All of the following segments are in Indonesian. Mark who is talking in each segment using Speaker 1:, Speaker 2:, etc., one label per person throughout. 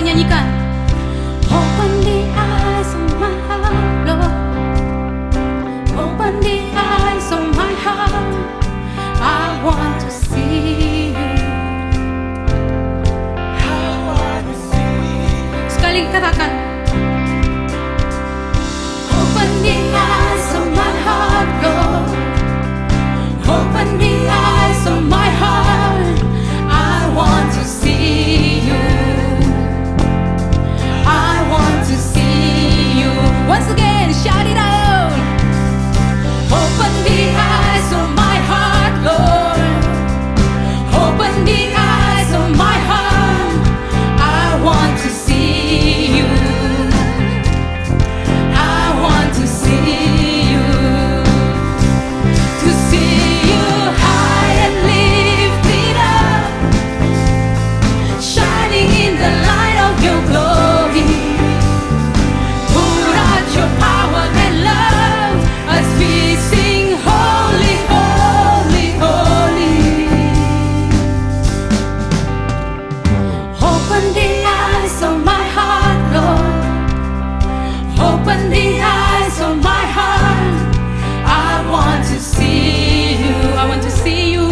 Speaker 1: nyanyikan. Open the eyes of my heart, Lord. Open the eyes of my heart. I want to see you. Sekali katakan. Open the eyes of my heart, Lord. Open the eyes of my heart. I want to see you. I want to see you. Once again, shout it out. Open the eyes of my heart, Lord. Open the eyes of my heart. I want to see you. I want to see you. To see you high and lifted up, shining in the light of your glory. Pour out your power and love as we sing holy, holy, holy. Open the eyes of my heart, Lord. Open the eyes of my heart. I want to see you. I want to see you.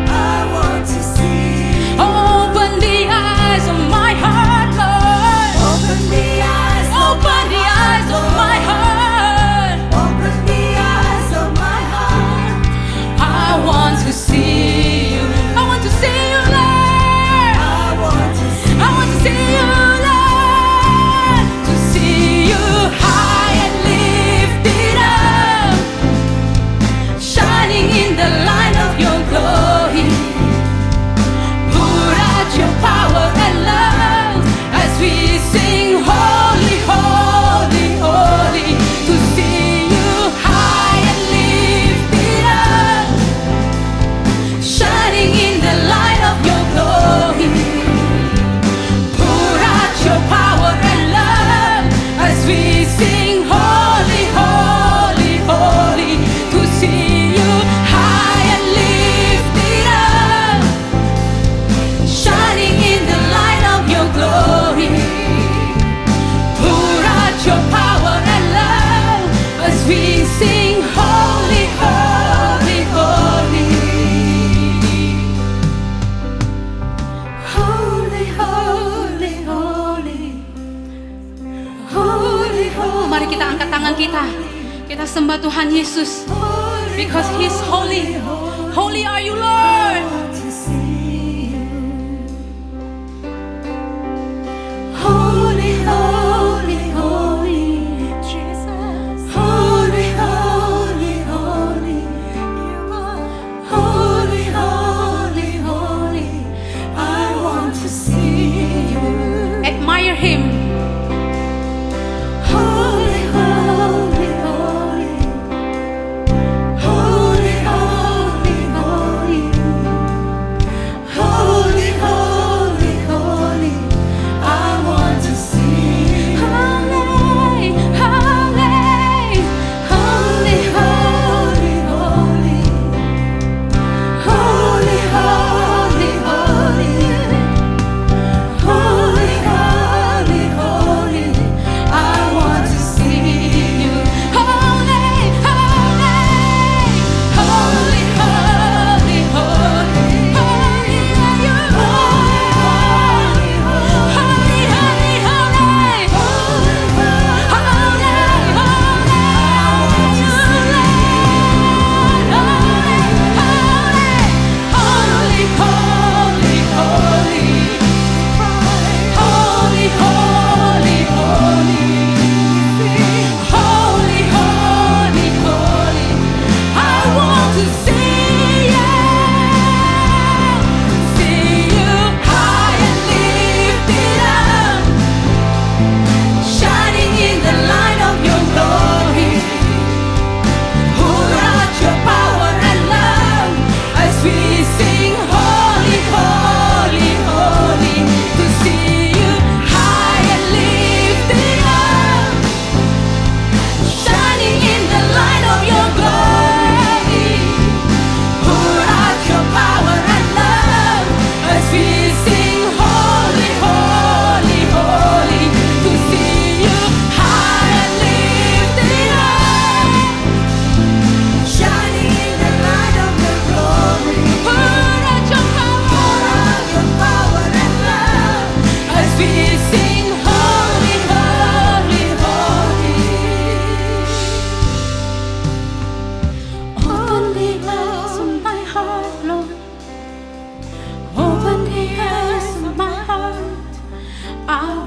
Speaker 1: I want to see you. Open the eyes of my heart, Lord. Open the eyes. Open the eyes of my heart. Open the eyes of my heart. I want to see you. I want to see you, Lord. I want to see you. I want to see you, Lord. To see you high and lifted up, shining in the light of your glory. Pour out your power and love as we sing holy, holy, holy. To see you high and lifted up, shining in the light of your glory. Pour out your power and love as we sing holy, holy, holy. To see you high and lifted up, shining in the light of your glory. Pour out your power and love as we sing holy, holy, holy. Holy, holy, holy. Holy, holy. Mari kita angkat tangan kita. Kita sembah Tuhan Yesus. Because He's holy. Holy are you, Lord. Holy, holy, holy. Jesus. Holy, holy, holy. You are holy, holy, holy. I want to see you. Admire Him. Holy, holy, holy. Holy, holy, holy.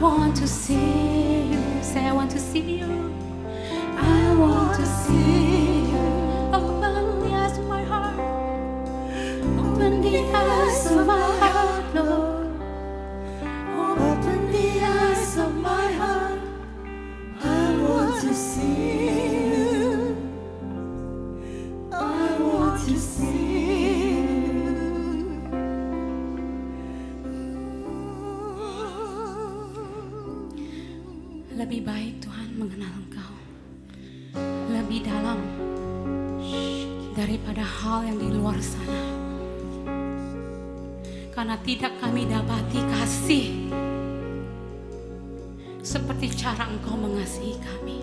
Speaker 1: want to see you. Say, I want to see you. I want to see you. Open the eyes of my heart. Open the eyes of my heart, Lord. Open the eyes of my heart. I want to see you. I want to see you. Lebih baik Tuhan mengenal Engkau lebih dalam daripada hal yang di luar sana. Karena tidak kami dapati kasih seperti cara Engkau mengasihi kami.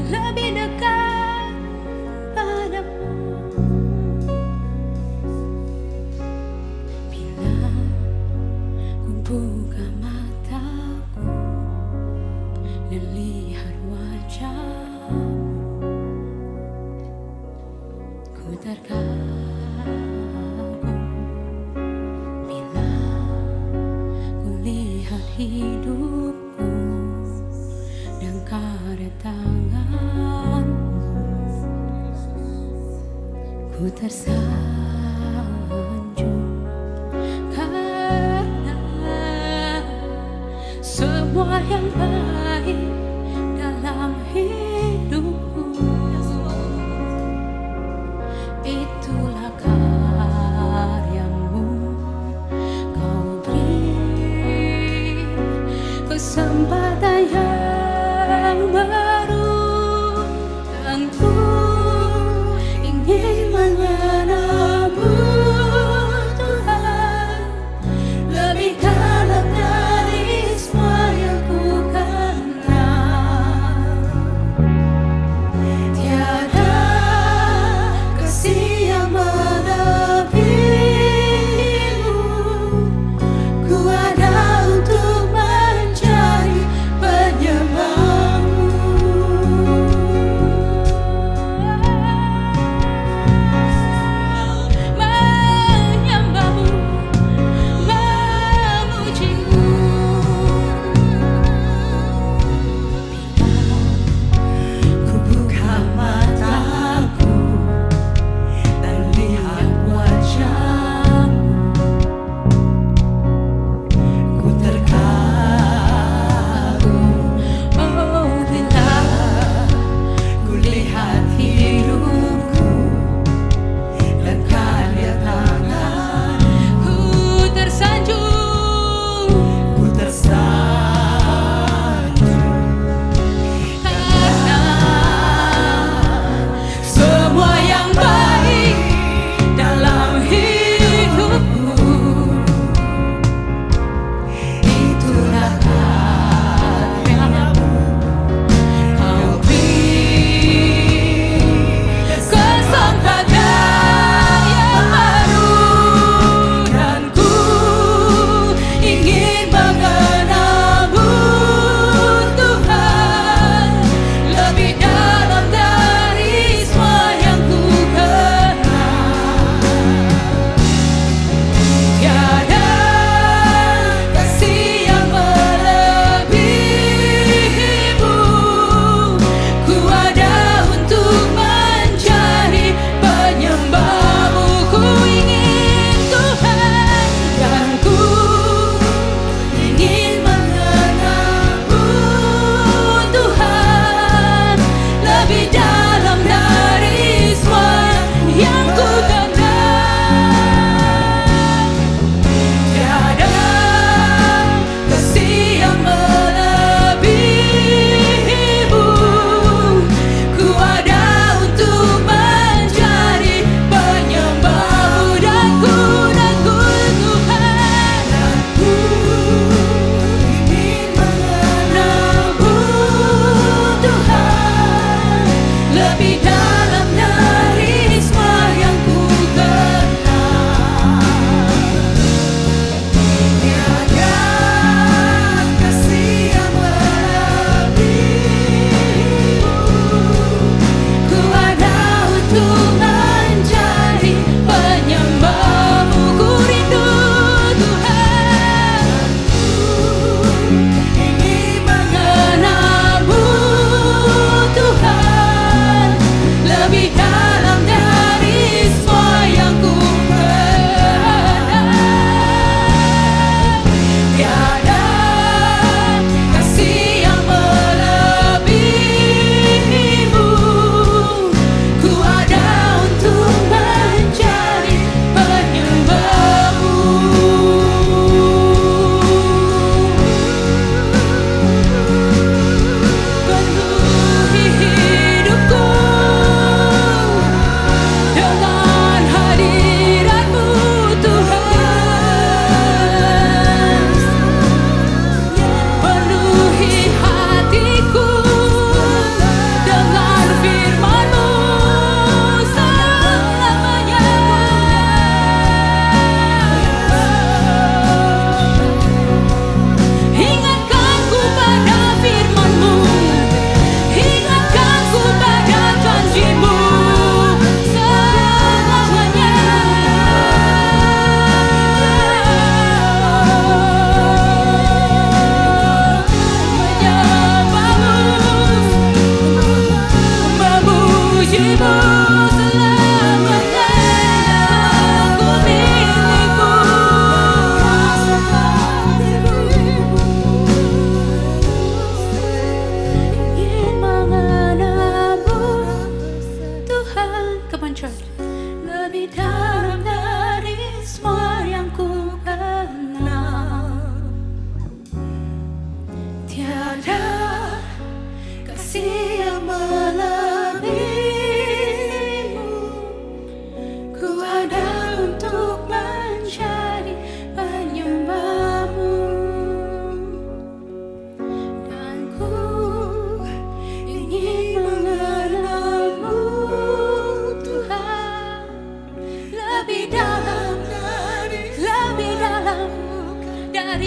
Speaker 1: Lebih dekat padamu. Bila ku buka mataku dan lihat wajahmu, ku terkagum. Bila ku lihat hidupku dan karya tanganmu, ku tersanjung. Karena semua yang baik dalam hidupku, itulah karyamu. Kau beri kesempatan yang baru, tentu ingin mengenalmu Tuhan lebih dalam dari semua yang ku kenal. Tiada kasih yang melebihimu. Ku ada untuk mencari penyembahmu.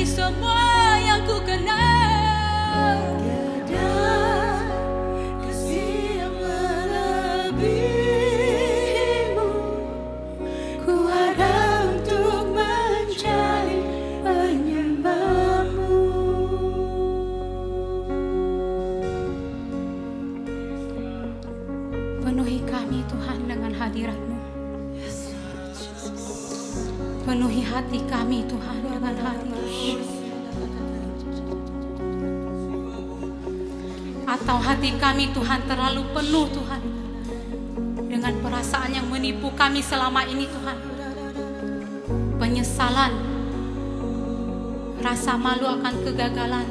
Speaker 1: dari semua yang ku kenal. Tiada kasih yang melebihimu. Ku ada untuk mencari penyembahmu. Penuhi kami Tuhan dengan hadirat-Mu. Penuhi hati kami Tuhan dengan hadirat-Mu. Atau hati kami Tuhan terlalu penuh Tuhan dengan perasaan yang menipu kami selama ini Tuhan. Penyesalan, rasa malu akan kegagalan,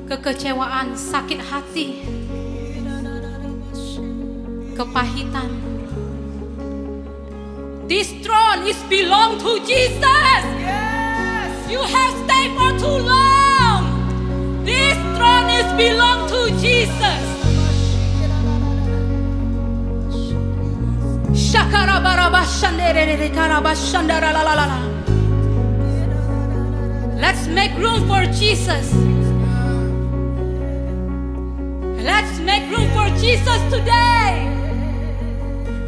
Speaker 1: kekecewaan, sakit hati, kepahitan. This throne is belong to Jesus. Yes. You have stayed for too long. This throne is belong to Jesus. Let's make room for Jesus. Let's make room for Jesus today.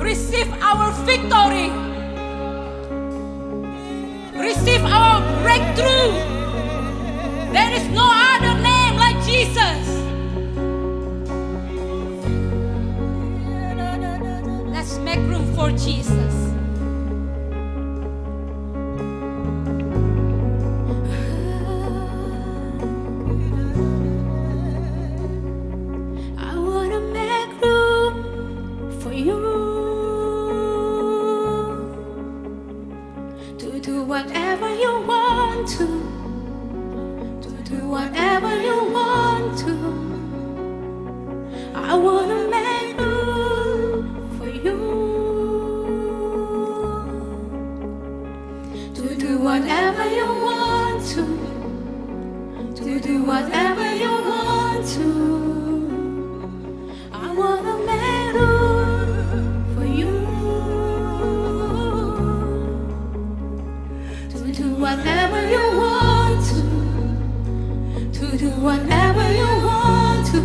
Speaker 1: Receive our victory. Receive our breakthrough. There is no other name like Jesus. Let's make room for Jesus. I wanna make room for you to do whatever you want to do whatever you want to. I wanna make room for you to do whatever you want to do whatever you want to. I wanna make room for you to do whatever you want to do whatever you want to.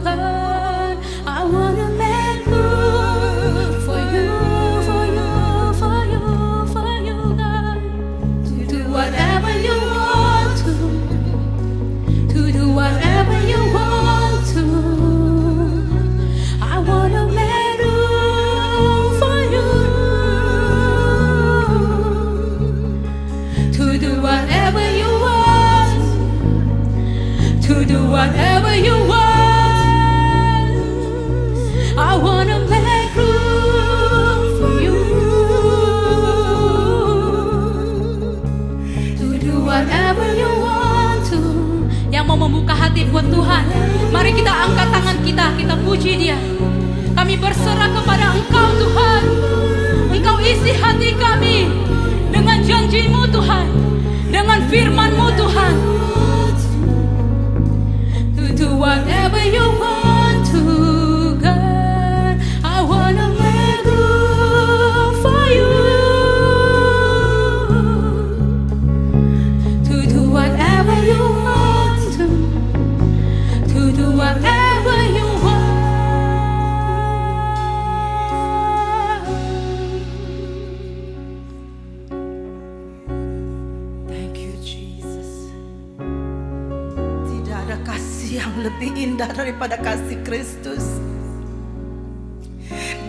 Speaker 1: God, I wanna make room for you, for you, for you, for you, God. To do whatever you want to do whatever you want to. I wanna make room for you to do whatever you want, to do whatever you want. I wanna make room for you to do whatever you want to. Yang mau membuka hati buat Tuhan, mari kita angkat tangan kita puji Dia. Kami berserah kepada Engkau Tuhan. Engkau isi hati kami dengan janji-Mu Tuhan, dengan firman-Mu Tuhan. To do whatever you want to, God. I wanna make room for you to do whatever you want to do whatever you want.
Speaker 2: Thank you, Jesus. Tidak ada kasih yang lebih indah daripada kasih Kristus.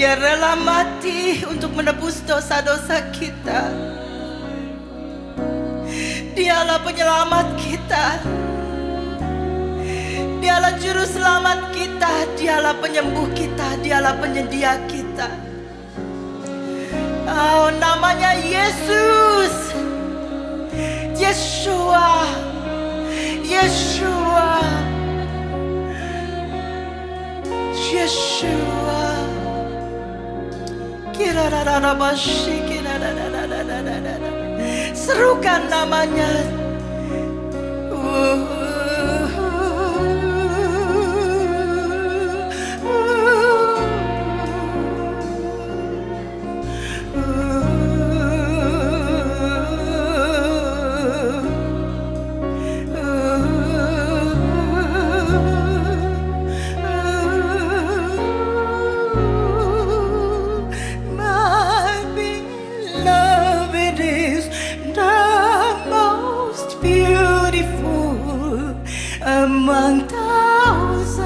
Speaker 2: Dia rela mati untuk menebus dosa-dosa kita. Dialah penyelamat kita. Dialah juru selamat kita. Dialah penyembuh kita. Dialah penyedia kita. Oh, namanya Yesus. Yeshua. Yeshua. Yeshua. Serukan namanya. beautiful among thousands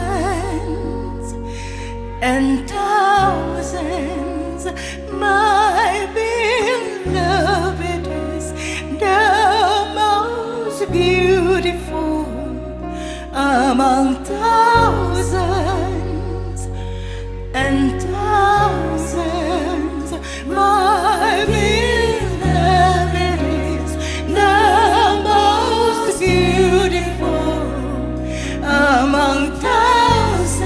Speaker 2: and thousands. My beloved is the most beautiful among thousands and thousands. My beloved is the most beautiful among thousands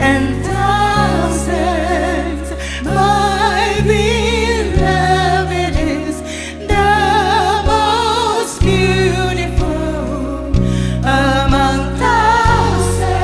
Speaker 2: and thousands. My beloved is the most beautiful among thousands.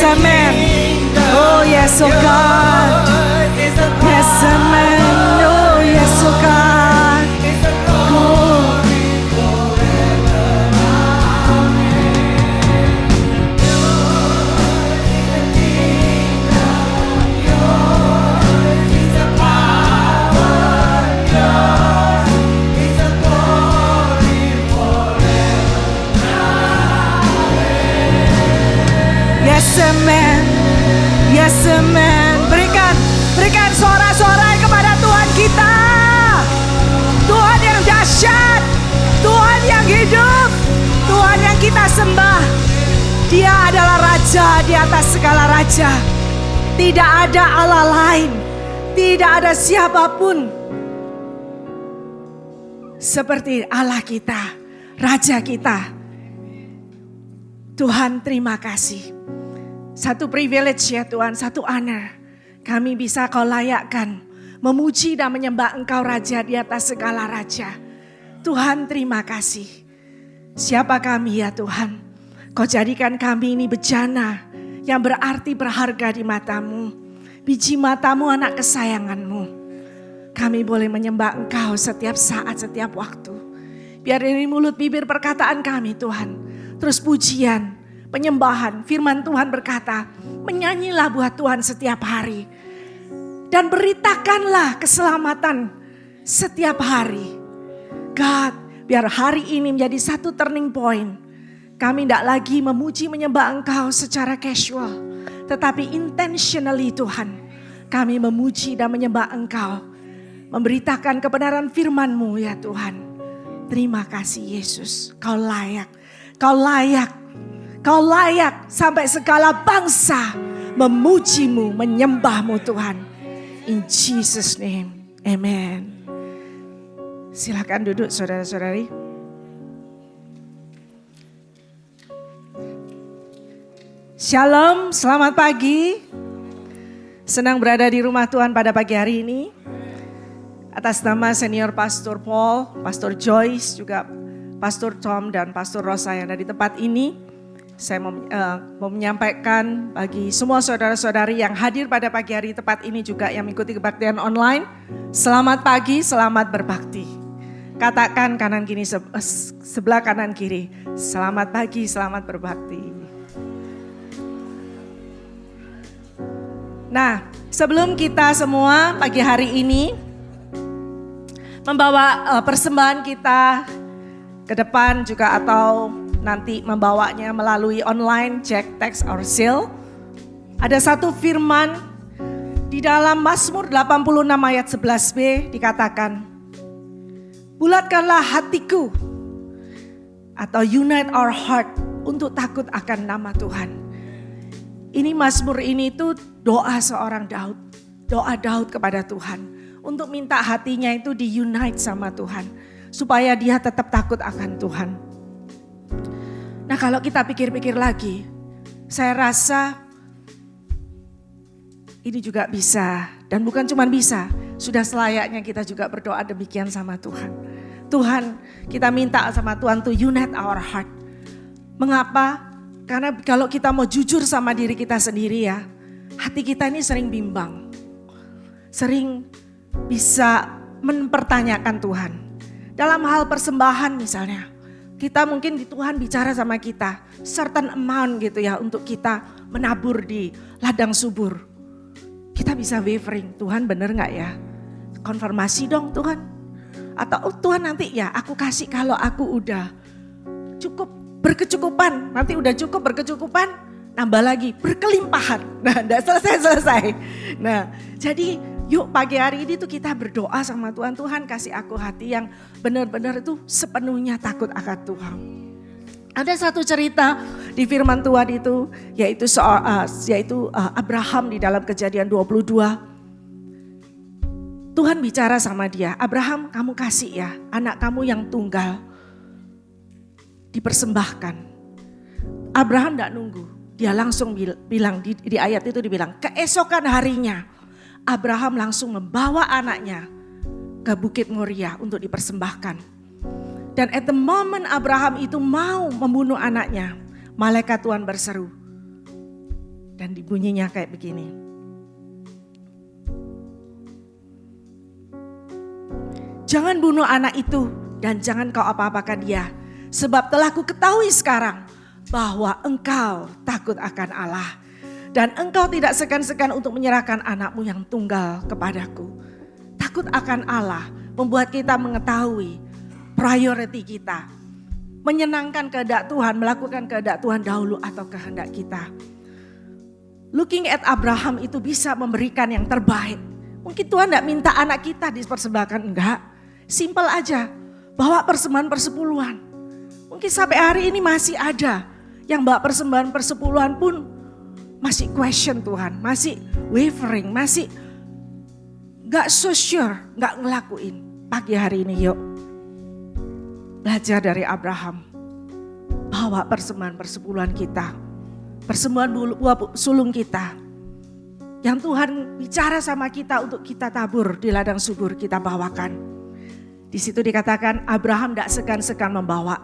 Speaker 2: amen. Oh yes, oh God. Yes, amen. Oh yes, oh God. Oh. Yes, amen. Yes, amen. Berikan sorak-sorai kepada Tuhan kita. Tuhan yang dahsyat, Tuhan yang hidup, Tuhan yang kita sembah. Dia adalah Raja di atas segala raja. Tidak ada Allah lain, tidak ada siapapun seperti Allah kita, Raja kita. Tuhan, terima kasih. Satu privilege ya Tuhan, satu honor. Kami bisa Kau layakkan memuji dan menyembah Engkau Raja di atas segala raja. Tuhan, terima kasih. Siapa kami ya Tuhan? Kau jadikan kami ini bejana yang berarti berharga di mata-Mu. Biji mata-Mu, anak kesayangan-Mu. Kami boleh menyembah Engkau setiap saat, setiap waktu. Biar dari mulut bibir perkataan kami Tuhan, terus pujian, penyembahan. Firman Tuhan berkata, menyanyilah buat Tuhan setiap hari. Dan beritakanlah keselamatan setiap hari. God, biar hari ini menjadi satu turning point. Kami tidak lagi memuji menyembah Engkau secara casual. Tetapi intentionally Tuhan. Kami memuji dan menyembah Engkau. Memberitakan kebenaran firman-Mu ya Tuhan. Terima kasih Yesus. Kau layak. Kau layak. Kau layak sampai segala bangsa memuji-Mu, menyembah-Mu Tuhan. In Jesus name, amen. Silakan duduk saudara-saudari. Shalom, selamat pagi. Senang berada di rumah Tuhan pada pagi hari ini. Atas nama Senior Pastor Paul, Pastor Joyce, juga Pastor Tom dan Pastor Rosa yang ada di tempat ini. Saya mau menyampaikan bagi semua saudara-saudari yang hadir pada pagi hari tepat ini juga yang mengikuti kebaktian online. Selamat pagi, selamat berbakti. Katakan kanan kiri sebelah kanan kiri. Selamat pagi, selamat berbakti. Nah, sebelum kita semua pagi hari ini membawa persembahan kita ke depan juga atau nanti membawanya melalui online, check, text, or seal. Ada satu firman di dalam Mazmur 86 ayat 11b dikatakan, bulatkanlah hatiku atau unite our heart untuk takut akan nama Tuhan. Ini Mazmur ini itu doa seorang Daud, doa Daud kepada Tuhan untuk minta hatinya itu di-unite sama Tuhan supaya dia tetap takut akan Tuhan. Nah kalau kita pikir-pikir lagi, saya rasa ini juga bisa. Dan bukan cuma bisa, sudah selayaknya kita juga berdoa demikian sama Tuhan. Tuhan, kita minta sama Tuhan to unite our heart. Mengapa? Karena kalau kita mau jujur sama diri kita sendiri ya, hati kita ini sering bimbang. Sering bisa mempertanyakan Tuhan. Dalam hal persembahan misalnya. Kita mungkin di Tuhan bicara sama kita certain amount gitu ya untuk kita menabur di ladang subur. Kita bisa wavering, Tuhan bener gak ya? Konfirmasi dong Tuhan. Atau Tuhan nanti ya aku kasih kalau aku udah cukup berkecukupan. Nanti udah cukup berkecukupan nambah lagi berkelimpahan. Nah udah selesai. Nah jadi yuk pagi hari ini tuh kita berdoa sama Tuhan. Tuhan kasih aku hati yang benar-benar itu sepenuhnya takut akan Tuhan. Ada satu cerita di firman Tuhan itu yaitu Abraham di dalam Kejadian 22. Tuhan bicara sama dia, Abraham kamu kasih ya anak kamu yang tunggal dipersembahkan. Abraham tidak nunggu, dia langsung bilang di ayat itu dibilang keesokan harinya Abraham langsung membawa anaknya ke Bukit Moria untuk dipersembahkan. Dan at the moment Abraham itu mau membunuh anaknya, malaikat Tuhan berseru. Dan bunyinya kayak begini. Jangan bunuh anak itu dan jangan kau apa-apakan dia. Sebab telah ku ketahui sekarang bahwa engkau takut akan Allah. Dan engkau tidak segan-segan untuk menyerahkan anakmu yang tunggal kepadaku. Takut akan Allah membuat kita mengetahui priority kita. Menyenangkan kehendak Tuhan, melakukan kehendak Tuhan dahulu atau kehendak kita. Looking at Abraham itu bisa memberikan yang terbaik. Mungkin Tuhan tidak minta anak kita dipersembahkan, enggak. Simple aja, bawa persembahan persepuluhan. Mungkin sampai hari ini masih ada yang bawa persembahan persepuluhan pun masih question Tuhan, masih wavering, masih gak so sure, gak ngelakuin. Pagi hari ini yuk, belajar dari Abraham. Bawa persembahan persepuluhan kita, persembahan buah sulung kita. Yang Tuhan bicara sama kita untuk kita tabur di ladang subur, kita bawakan. Di situ dikatakan Abraham gak segan-segan membawa.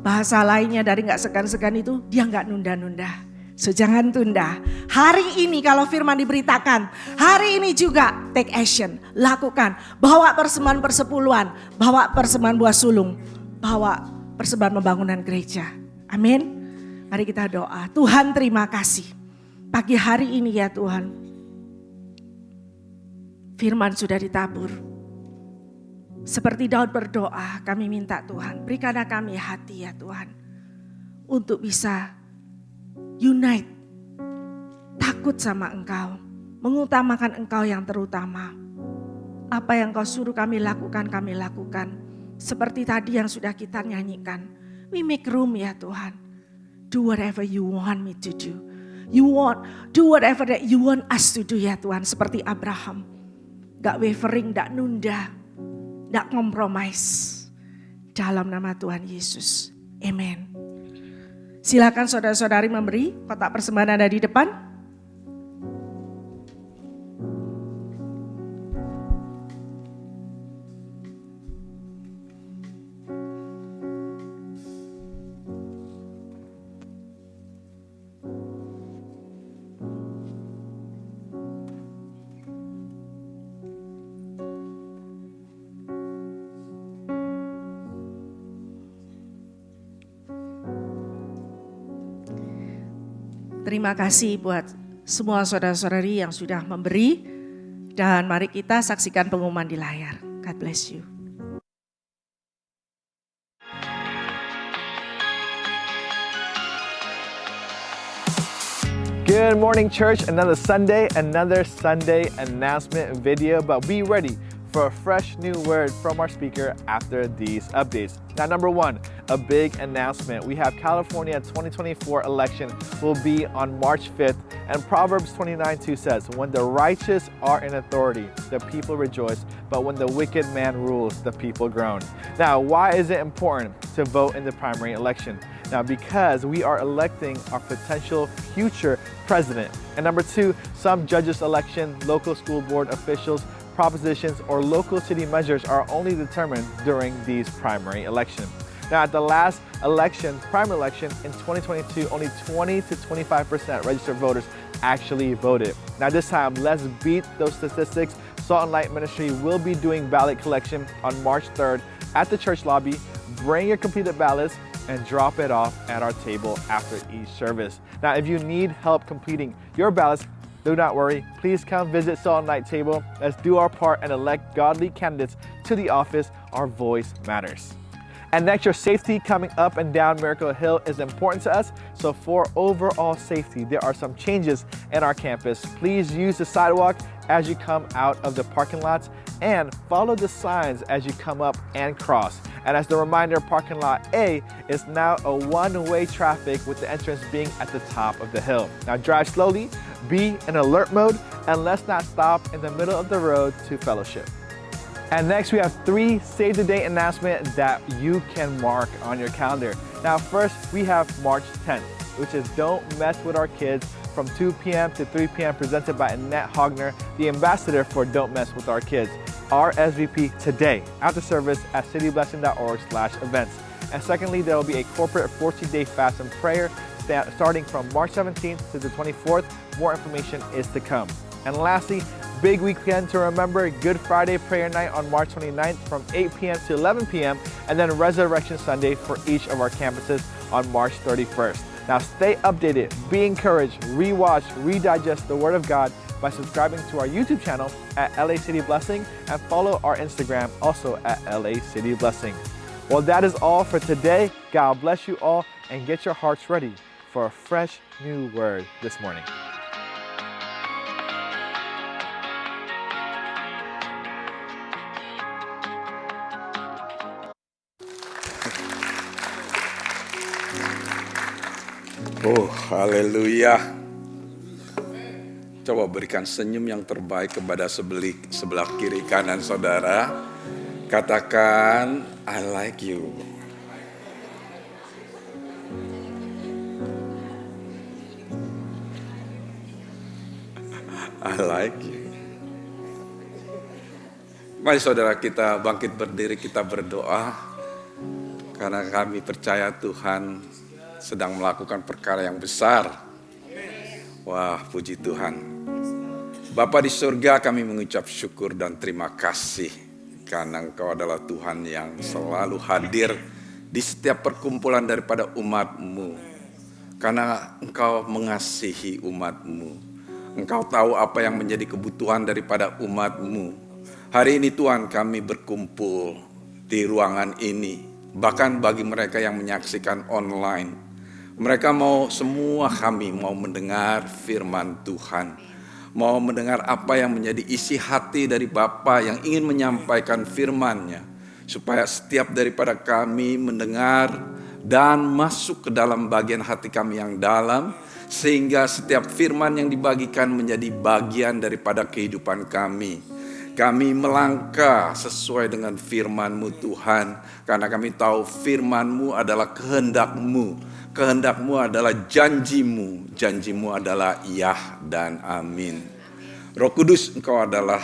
Speaker 2: Bahasa lainnya dari gak segan-segan itu, dia gak nunda-nunda. So jangan tunda. Hari ini kalau firman diberitakan, hari ini juga take action, lakukan. Bawa persembahan persepuluhan, bawa persembahan buah sulung, bawa persembahan pembangunan gereja. Amin. Mari kita doa. Tuhan terima kasih. Pagi hari ini ya Tuhan, firman sudah ditabur. Seperti Daud berdoa, kami minta Tuhan, berikanlah kami hati ya Tuhan. Untuk bisa unite, takut sama Engkau, mengutamakan Engkau yang terutama. Apa yang Kau suruh kami lakukan, kami lakukan. Seperti tadi yang sudah kita nyanyikan. We make room ya Tuhan. Do whatever you want me to do. Do whatever that you want us to do ya Tuhan. Seperti Abraham. Gak wavering, gak nunda, gak compromise. Dalam nama Tuhan Yesus. Amen. Silakan saudara-saudari memberi, kotak persembahan ada di depan. Terima kasih buat semua saudara-saudari yang sudah memberi. Dan mari kita saksikan pengumuman di layar. God bless you.
Speaker 3: Good morning, church. Another Sunday announcement video, but be ready for a fresh new word from our speaker after these updates. Now, number one, a big announcement. We have California 2024 election will be on March 5th, and Proverbs 29:2 says, when the righteous are in authority, the people rejoice, but when the wicked man rules, the people groan. Now, why is it important to vote in the primary election? Now, because we are electing our potential future president. And number two, some judges' election, local school board officials, propositions, or local city measures are only determined during these primary elections. Now, at the last election, primary election in 2022, only 20 to 25% registered voters actually voted. Now, this time, let's beat those statistics. Salt and Light Ministry will be doing ballot collection on March 3rd at the church lobby. Bring your completed ballots and drop it off at our table after each service. Now, if you need help completing your ballots, do not worry. Please come visit Salt and Light table. Let's do our part and elect godly candidates to the office. Our voice matters. And next, your safety coming up and down Miracle Hill is important to us. So for overall safety, there are some changes in our campus. Please use the sidewalk as you come out of the parking lots and follow the signs as you come up and cross. And as the reminder, parking lot A is now a one-way traffic with the entrance being at the top of the hill. Now drive slowly, be in alert mode, and let's not stop in the middle of the road to fellowship. And next, we have 3 save the date announcements that you can mark on your calendar. Now, first, we have March 10th, which is Don't Mess With Our Kids from 2 p.m. to 3 p.m. presented by Annette Hogner, the ambassador for Don't Mess With Our Kids. RSVP today after service at cityblessing.org/events. And secondly, there will be a corporate 14-day fast and prayer. starting from March 17th to the 24th. More information is to come. And lastly, big weekend to remember, Good Friday prayer night on March 29th from 8 p.m. to 11 p.m. and then Resurrection Sunday for each of our campuses on March 31st. Now stay updated, be encouraged, rewatch, redigest the Word of God by subscribing to our YouTube channel at LA City Blessing and follow our Instagram also at LA City Blessing. Well, that is all for today. God bless you all and get your hearts ready for a fresh new word this morning.
Speaker 4: Oh, haleluya. Coba berikan senyum yang terbaik kepada sebelah kiri kanan saudara. Katakan, I like you. I like you. Mari saudara kita bangkit berdiri, kita berdoa. Karena kami percaya Tuhan sedang melakukan perkara yang besar. Wah, puji Tuhan. Bapa di surga, kami mengucap syukur dan terima kasih karena Engkau adalah Tuhan yang selalu hadir di setiap perkumpulan daripada umat-Mu. Karena Engkau mengasihi umat-Mu. Engkau tahu apa yang menjadi kebutuhan daripada umat-Mu. Hari ini Tuhan, kami berkumpul di ruangan ini. Bahkan bagi mereka yang menyaksikan online, mereka semua kami mau mendengar firman Tuhan. Mau mendengar apa yang menjadi isi hati dari Bapa yang ingin menyampaikan firman-Nya. Supaya setiap daripada kami mendengar dan masuk ke dalam bagian hati kami yang dalam. Sehingga setiap firman yang dibagikan menjadi bagian daripada kehidupan kami. Kami melangkah sesuai dengan firman-Mu Tuhan. Karena kami tahu firman-Mu adalah kehendak-Mu. Kehendak-Mu adalah janji-Mu. Janji-Mu adalah iya dan amin. Roh Kudus, Engkau adalah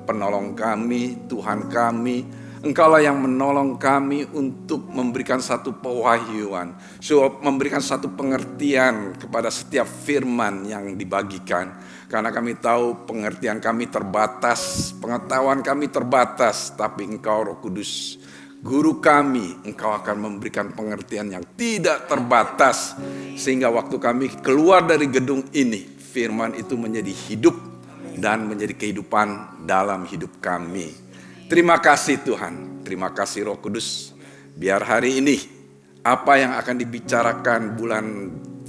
Speaker 4: penolong kami, Tuhan kami. Engkaulah yang menolong kami untuk memberikan satu pewahyuan. Memberikan satu pengertian kepada setiap firman yang dibagikan. Karena kami tahu pengertian kami terbatas, pengetahuan kami terbatas. Tapi Engkau Roh Kudus, Guru kami, Engkau akan memberikan pengertian yang tidak terbatas. Sehingga waktu kami keluar dari gedung ini, firman itu menjadi hidup dan menjadi kehidupan dalam hidup kami. Terima kasih Tuhan, terima kasih Roh Kudus. Biar hari ini, apa yang akan dibicarakan bulan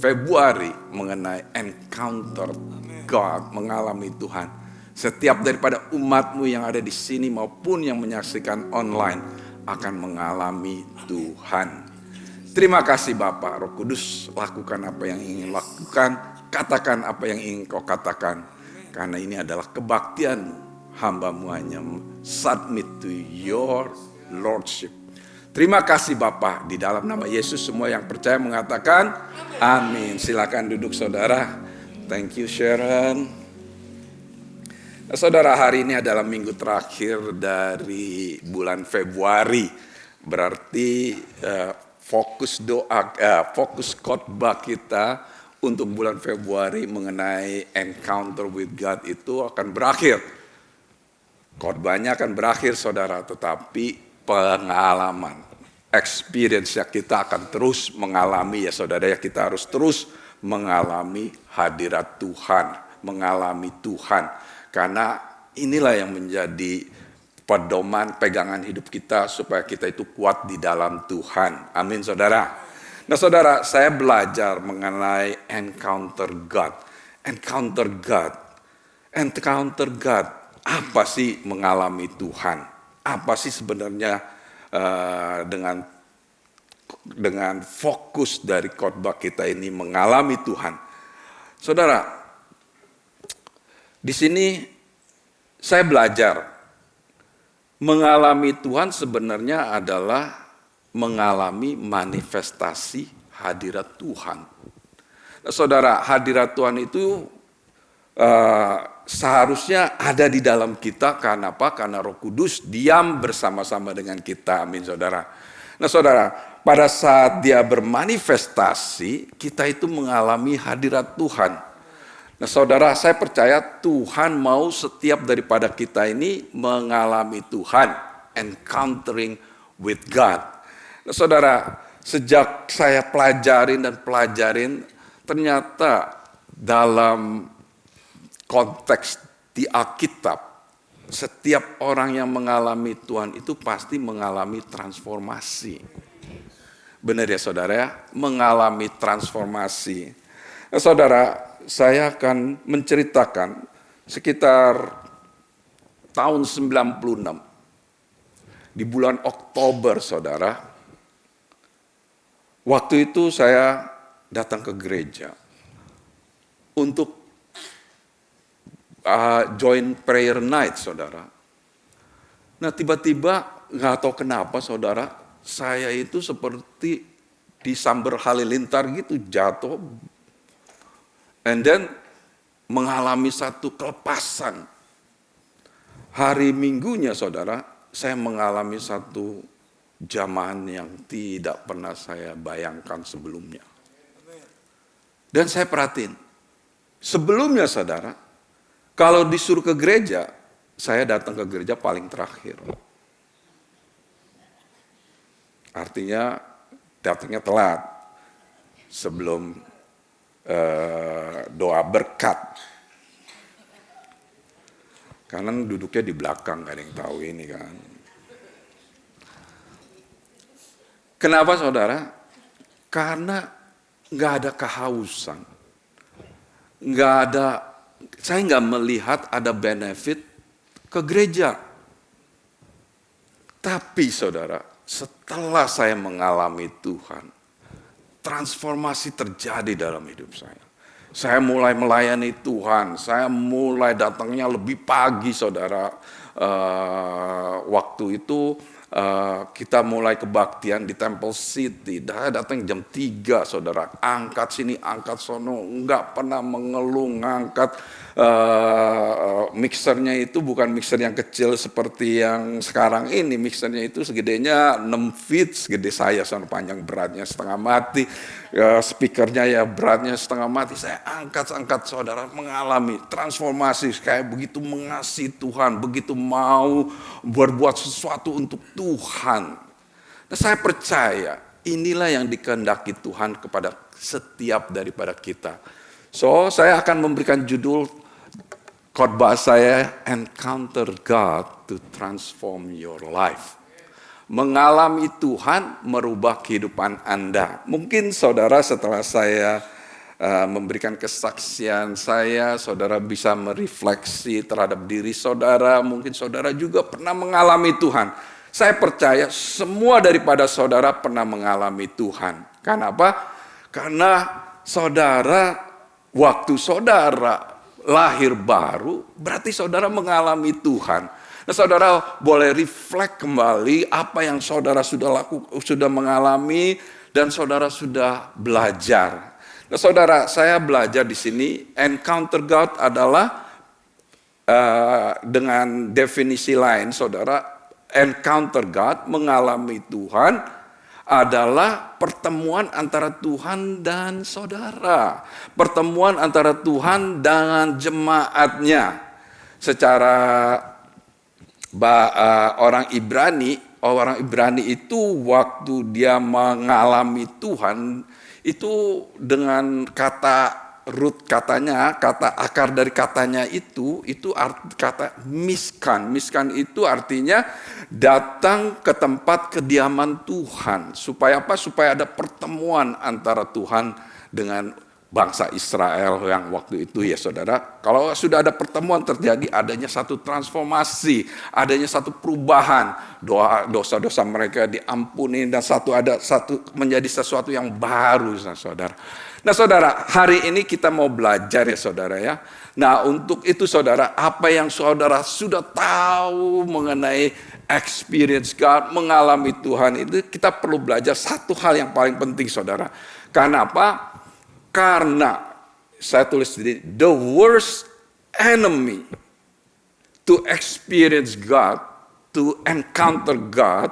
Speaker 4: Februari mengenai encounter God, mengalami Tuhan. Setiap daripada umat-Mu yang ada di sini maupun yang menyaksikan online akan mengalami Tuhan. Terima kasih Bapa, Roh Kudus, lakukan apa yang ingin lakukan, katakan apa yang ingin Kau katakan. Karena ini adalah kebaktian-Mu, hamba-Mu hanya submit to your lordship. Terima kasih Bapa, di dalam nama Yesus semua yang percaya mengatakan amin. Silakan duduk saudara. Thank you Sharon. Nah, saudara, hari ini adalah minggu terakhir dari bulan Februari. Berarti fokus khotbah kita untuk bulan Februari mengenai encounter with God itu akan berakhir. Khotbahnya akan berakhir saudara, tetapi pengalaman, experience yang kita akan terus mengalami ya saudara, ya kita harus terus mengalami hadirat Tuhan, mengalami Tuhan. Karena inilah yang menjadi pedoman pegangan hidup kita supaya kita itu kuat di dalam Tuhan. Amin saudara. Nah saudara, saya belajar mengenai encounter God. Encounter God. Encounter God. Apa sih mengalami Tuhan? Apa sih sebenarnya dengan fokus dari khotbah kita ini mengalami Tuhan? Saudara, di sini saya belajar mengalami Tuhan sebenarnya adalah mengalami manifestasi hadirat Tuhan. Nah, saudara, hadirat Tuhan itu seharusnya ada di dalam kita. Karena apa? Karena Roh Kudus diam bersama-sama dengan kita. Amin saudara. Nah saudara, pada saat dia bermanifestasi, kita itu mengalami hadirat Tuhan. Nah saudara, saya percaya Tuhan mau setiap daripada kita ini mengalami Tuhan, encountering with God. Nah saudara, sejak saya pelajarin, ternyata dalam konteks di Alkitab, setiap orang yang mengalami Tuhan itu pasti mengalami transformasi. Benar ya saudara ya, mengalami transformasi. Nah, saudara, saya akan menceritakan sekitar tahun 96. Di bulan Oktober saudara, waktu itu saya datang ke gereja untuk join prayer night, saudara. Nah tiba-tiba nggak tahu kenapa, saudara, saya itu seperti disambar halilintar gitu, jatuh, and then mengalami satu kelepasan. Hari Minggunya, saudara, saya mengalami satu zaman yang tidak pernah saya bayangkan sebelumnya. Dan saya perhatiin, sebelumnya, saudara, kalau disuruh ke gereja, saya datang ke gereja paling terakhir. Artinya datangnya telat sebelum doa berkat. Karena duduknya di belakang, gak ada yang tahu ini kan. Kenapa saudara? Karena gak ada kehausan, saya nggak melihat ada benefit ke gereja. Tapi saudara, setelah saya mengalami Tuhan, transformasi terjadi dalam hidup saya. Saya mulai melayani Tuhan, saya mulai datangnya lebih pagi saudara. Waktu itu kita mulai kebaktian di Temple City. Datang jam 3 saudara, angkat sini, angkat sono, enggak pernah mengeluh, ngangkat mixernya itu bukan mixer yang kecil seperti yang sekarang ini. Mixernya itu segedenya 6 feet, segede saya, sono panjang, beratnya setengah mati. Speakernya ya beratnya setengah mati. Saya angkat saudara, mengalami transformasi. Kayak begitu mengasihi Tuhan, begitu mau berbuat sesuatu untuk Tuhan. Nah, saya percaya inilah yang dikehendaki Tuhan kepada setiap daripada kita. So, saya akan memberikan judul khotbah saya, Encounter God to Transform Your Life. Mengalami Tuhan merubah kehidupan Anda. Mungkin saudara setelah saya memberikan kesaksian saya, saudara bisa merefleksi terhadap diri saudara. Mungkin saudara juga pernah mengalami Tuhan. Saya percaya semua daripada saudara pernah mengalami Tuhan. Kenapa? Karena saudara, waktu saudara lahir baru, berarti saudara mengalami Tuhan. Nah, saudara boleh reflect kembali apa yang saudara sudah mengalami dan saudara sudah belajar. Nah, saudara, saya belajar di sini, encounter God adalah dengan definisi lain, saudara, encounter God, mengalami Tuhan adalah pertemuan antara Tuhan dan saudara. Pertemuan antara Tuhan dengan jemaatnya. Secara orang Ibrani itu waktu dia mengalami Tuhan, itu dengan kata root katanya, kata akar dari katanya itu kata miskan. Miskan itu artinya datang ke tempat kediaman Tuhan. Supaya apa? Supaya ada pertemuan antara Tuhan dengan bangsa Israel yang waktu itu ya saudara. Kalau sudah ada pertemuan terjadi adanya satu transformasi, adanya satu perubahan. Dosa-dosa mereka diampuni dan ada satu menjadi sesuatu yang baru saudara. Nah saudara, hari ini kita mau belajar ya saudara ya. Nah untuk itu saudara, apa yang saudara sudah tahu mengenai experience God, mengalami Tuhan itu, kita perlu belajar satu hal yang paling penting saudara. Karena apa? Karena saya tulis di sini, the worst enemy to experience God, to encounter God,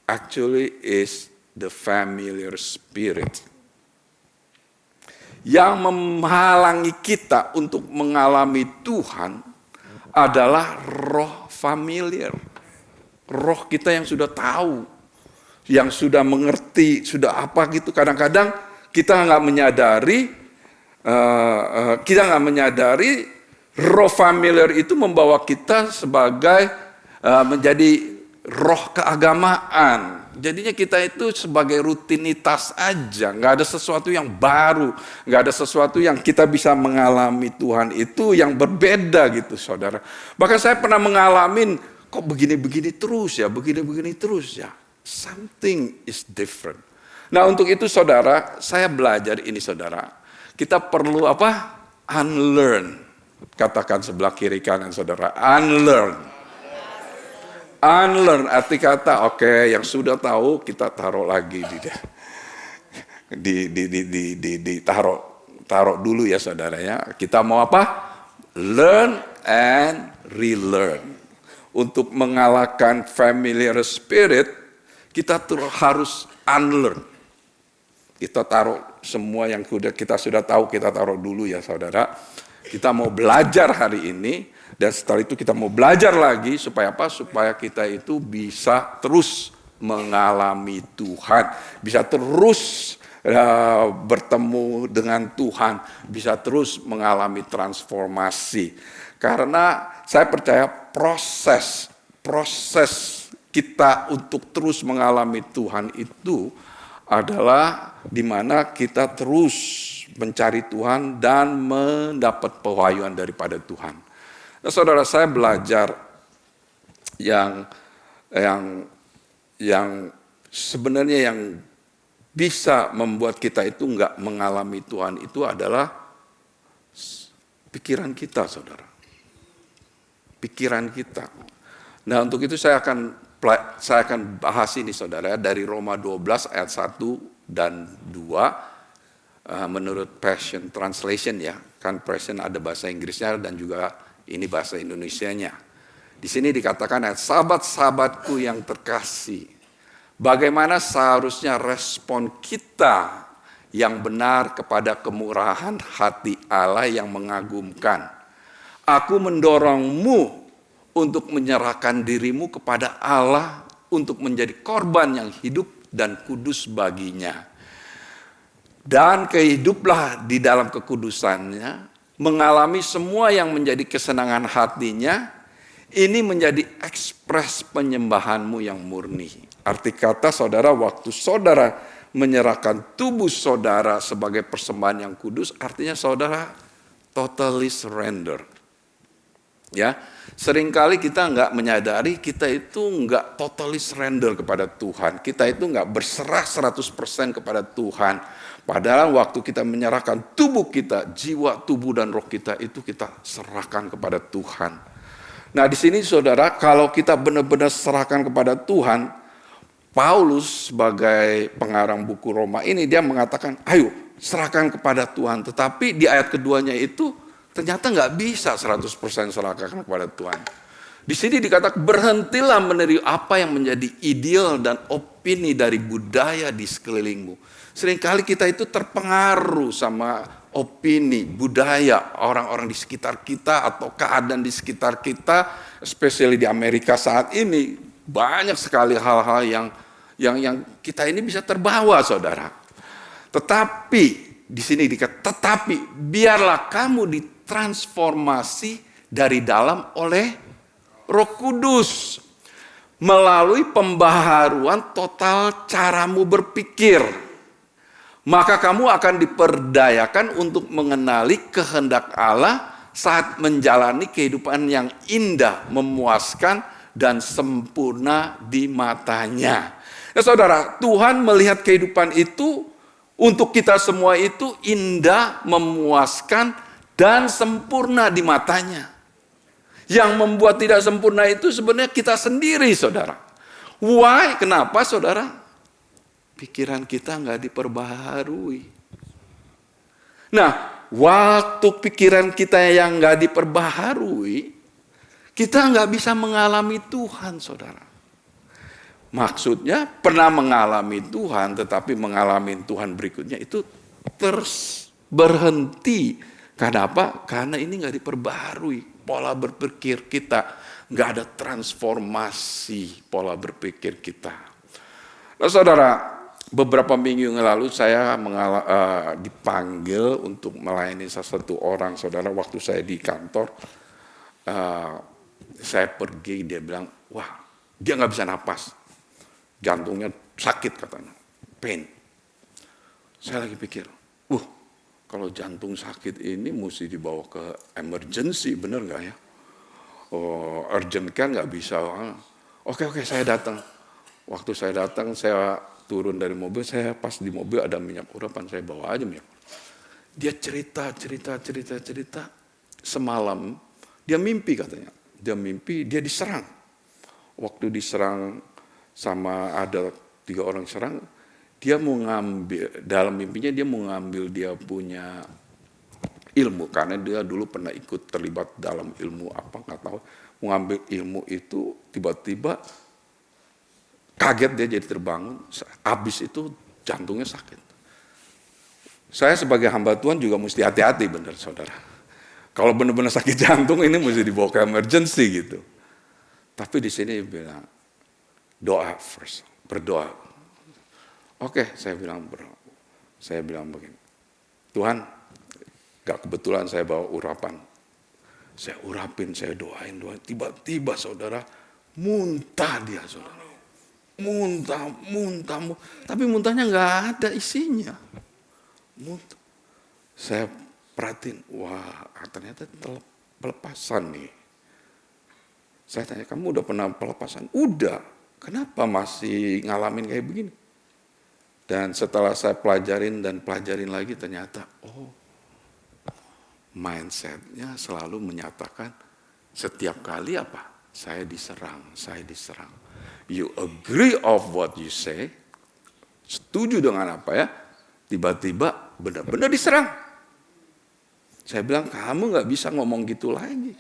Speaker 4: actually is the familiar spirit. Yang menghalangi kita untuk mengalami Tuhan adalah roh familiar. Roh kita yang sudah tahu, yang sudah mengerti, sudah apa gitu. Kadang-kadang kita nggak menyadari roh familiar itu membawa kita sebagai menjadi roh keagamaan. Jadinya kita itu sebagai rutinitas aja, nggak ada sesuatu yang baru, nggak ada sesuatu yang kita bisa mengalami Tuhan itu yang berbeda gitu, saudara. Bahkan saya pernah mengalami, kok begini-begini terus ya, begini-begini terus ya. Something is different. Nah untuk itu saudara, saya belajar ini saudara. Kita perlu apa? Unlearn. Katakan sebelah kiri kanan saudara, unlearn. Unlearn arti kata, oke, yang sudah tahu kita taruh lagi taruh dulu ya saudara ya. Kita mau apa? Learn and relearn. Untuk mengalahkan familiar spirit, kita harus unlearn. Kita taruh semua yang kita sudah tahu, kita taruh dulu ya saudara. Kita mau belajar hari ini, dan setelah itu kita mau belajar lagi supaya apa? Supaya kita itu bisa terus mengalami Tuhan, bisa terus bertemu dengan Tuhan, bisa terus mengalami transformasi. Karena saya percaya proses kita untuk terus mengalami Tuhan itu adalah di mana kita terus mencari Tuhan dan mendapat pewahyuan daripada Tuhan. Nah, saudara, saya belajar yang sebenarnya yang bisa membuat kita itu enggak mengalami Tuhan itu adalah pikiran kita, saudara. Pikiran kita. Nah, untuk itu saya akan bahas ini, saudara, dari Roma 12 ayat 1 dan 2. Menurut Passion Translation ya, kan Passion ada bahasa Inggrisnya dan juga ini bahasa Indonesianya. Di sini dikatakan, sahabat-sahabatku yang terkasih, bagaimana seharusnya respon kita yang benar kepada kemurahan hati Allah yang mengagumkan. Aku mendorongmu untuk menyerahkan dirimu kepada Allah untuk menjadi korban yang hidup dan kudus baginya. Dan kehiduplah di dalam kekudusannya, mengalami semua yang menjadi kesenangan hatinya, ini menjadi ekspres penyembahanmu yang murni. Arti kata saudara, waktu saudara menyerahkan tubuh saudara sebagai persembahan yang kudus, artinya saudara totally surrender. Ya, seringkali kita nggak menyadari kita itu nggak totally surrender kepada Tuhan. Kita itu nggak berserah 100% kepada Tuhan. Padahal waktu kita menyerahkan tubuh kita, jiwa, tubuh, dan roh kita itu kita serahkan kepada Tuhan. Nah di sini saudara, kalau kita benar-benar serahkan kepada Tuhan, Paulus sebagai pengarang buku Roma ini dia mengatakan, ayo serahkan kepada Tuhan. Tetapi di ayat keduanya itu ternyata nggak bisa 100% serahkan kepada Tuhan. Di sini dikatakan berhentilah meniru apa yang menjadi ideal dan opini dari budaya di sekelilingmu. Seringkali kita itu terpengaruh sama opini, budaya orang-orang di sekitar kita atau keadaan di sekitar kita, especially di Amerika saat ini, banyak sekali hal-hal yang kita ini bisa terbawa, saudara. Tetapi di sini dikatakan, tetapi biarlah kamu ditransformasi dari dalam oleh Roh Kudus melalui pembaharuan total caramu berpikir. Maka kamu akan diperdayakan untuk mengenali kehendak Allah saat menjalani kehidupan yang indah, memuaskan, dan sempurna di matanya. Ya saudara, Tuhan melihat kehidupan itu untuk kita semua itu indah, memuaskan, dan sempurna di matanya. Yang membuat tidak sempurna itu sebenarnya kita sendiri, saudara. Why? Kenapa, saudara? Pikiran kita nggak diperbaharui. Nah, waktu pikiran kita yang nggak diperbaharui, kita nggak bisa mengalami Tuhan, saudara. Maksudnya pernah mengalami Tuhan, tetapi mengalami Tuhan berikutnya itu terus berhenti. Kenapa? Karena ini nggak diperbarui pola berpikir kita, nggak ada transformasi pola berpikir kita. Nah, saudara, beberapa minggu yang lalu saya dipanggil untuk melayani salah satu orang, saudara. Waktu saya di kantor, saya pergi, dia bilang, wah, dia nggak bisa napas. Jantungnya sakit katanya, pain. Saya lagi pikir, kalau jantung sakit ini mesti dibawa ke emergency, bener nggak ya? Oh, urgent care nggak bisa. Oke, saya datang. Waktu saya datang, saya turun dari mobil, saya pas di mobil ada minyak urapan, saya bawa aja minyak. Dia cerita. Semalam, dia mimpi katanya. Dia mimpi, dia diserang. Waktu diserang, sama ada 3 orang serang, dia mau ngambil, dalam mimpinya dia mau ngambil dia punya ilmu, karena dia dulu pernah ikut terlibat dalam ilmu apa, nggak tahu, mau ngambil ilmu itu, tiba-tiba kaget dia jadi terbangun, habis itu jantungnya sakit. Saya sebagai hamba Tuhan juga mesti hati-hati benar saudara. Kalau benar-benar sakit jantung ini mesti dibawa ke emergency gitu. Tapi di sini dia bilang, doa first, berdoa. Oke, saya bilang begini, Tuhan, gak kebetulan saya bawa urapan. Saya urapin, saya doain. Tiba-tiba saudara, muntah dia saudara. Muntah. Tapi muntahnya gak ada isinya. Muntah. Saya perhatiin, wah ternyata pelepasan nih. Saya tanya, kamu udah pernah pelepasan? Udah. Kenapa masih ngalamin kayak begini? Dan setelah saya pelajarin lagi, ternyata mindsetnya selalu menyatakan setiap kali apa? Saya diserang. You agree of what you say, setuju dengan apa ya? Tiba-tiba benar-benar diserang. Saya bilang, kamu gak bisa ngomong gitu lagi.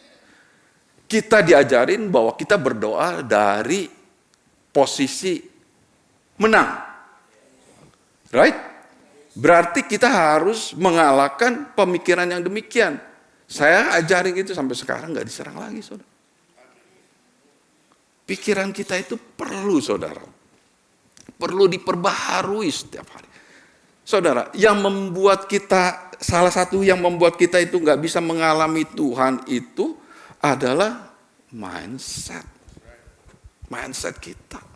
Speaker 4: Kita diajarin bahwa kita berdoa dari posisi menang. Right? Berarti kita harus mengalahkan pemikiran yang demikian. Saya ajarin itu sampai sekarang gak diserang lagi, saudara. Pikiran kita itu perlu, saudara. Perlu diperbaharui setiap hari. Saudara, yang membuat kita, salah satu yang membuat kita itu gak bisa mengalami Tuhan itu adalah mindset. Mindset kita.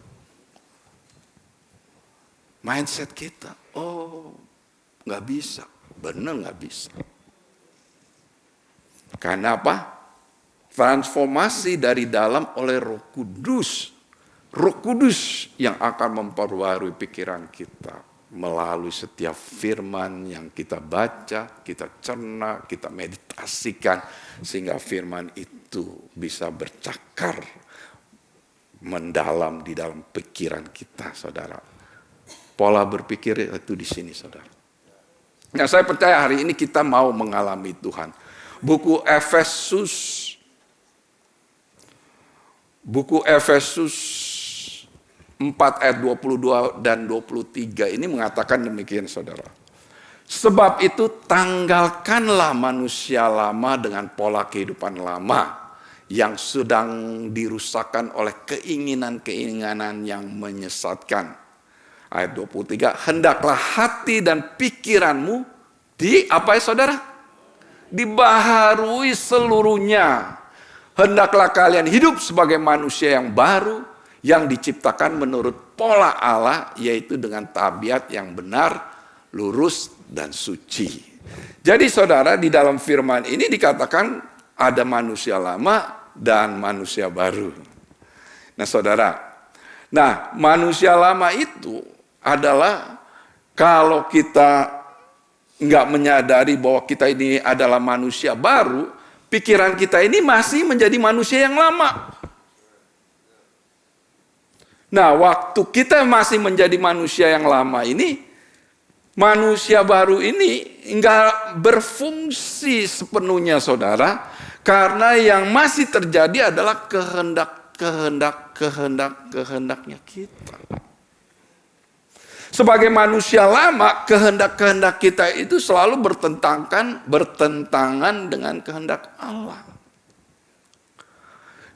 Speaker 4: Nggak bisa. Benar nggak bisa. Karena apa? Transformasi dari dalam oleh Roh Kudus. Roh Kudus yang akan memperbarui pikiran kita melalui setiap firman yang kita baca, kita cerna, kita meditasikan, sehingga firman itu bisa bercakar mendalam di dalam pikiran kita, saudara. Pola berpikir itu di sini, saudara. Nah, saya percaya hari ini kita mau mengalami Tuhan. Buku Efesus 4 ayat 22 dan 23 ini mengatakan demikian, saudara. Sebab itu tanggalkanlah manusia lama dengan pola kehidupan lama yang sedang dirusakkan oleh keinginan-keinginan yang menyesatkan. Ayat 23, hendaklah hati dan pikiranmu apa ya saudara? Dibaharui seluruhnya. Hendaklah kalian hidup sebagai manusia yang baru, yang diciptakan menurut pola Allah, yaitu dengan tabiat yang benar, lurus, dan suci. Jadi saudara, di dalam firman ini dikatakan ada manusia lama dan manusia baru. Nah saudara, manusia lama itu adalah kalau kita nggak menyadari bahwa kita ini adalah manusia baru, pikiran kita ini masih menjadi manusia yang lama. Nah, waktu kita masih menjadi manusia yang lama ini, manusia baru ini enggak berfungsi sepenuhnya, saudara, karena yang masih terjadi adalah kehendak kehendak-kehendaknya kita. Sebagai manusia lama, kehendak-kehendak kita itu selalu bertentangan dengan kehendak Allah.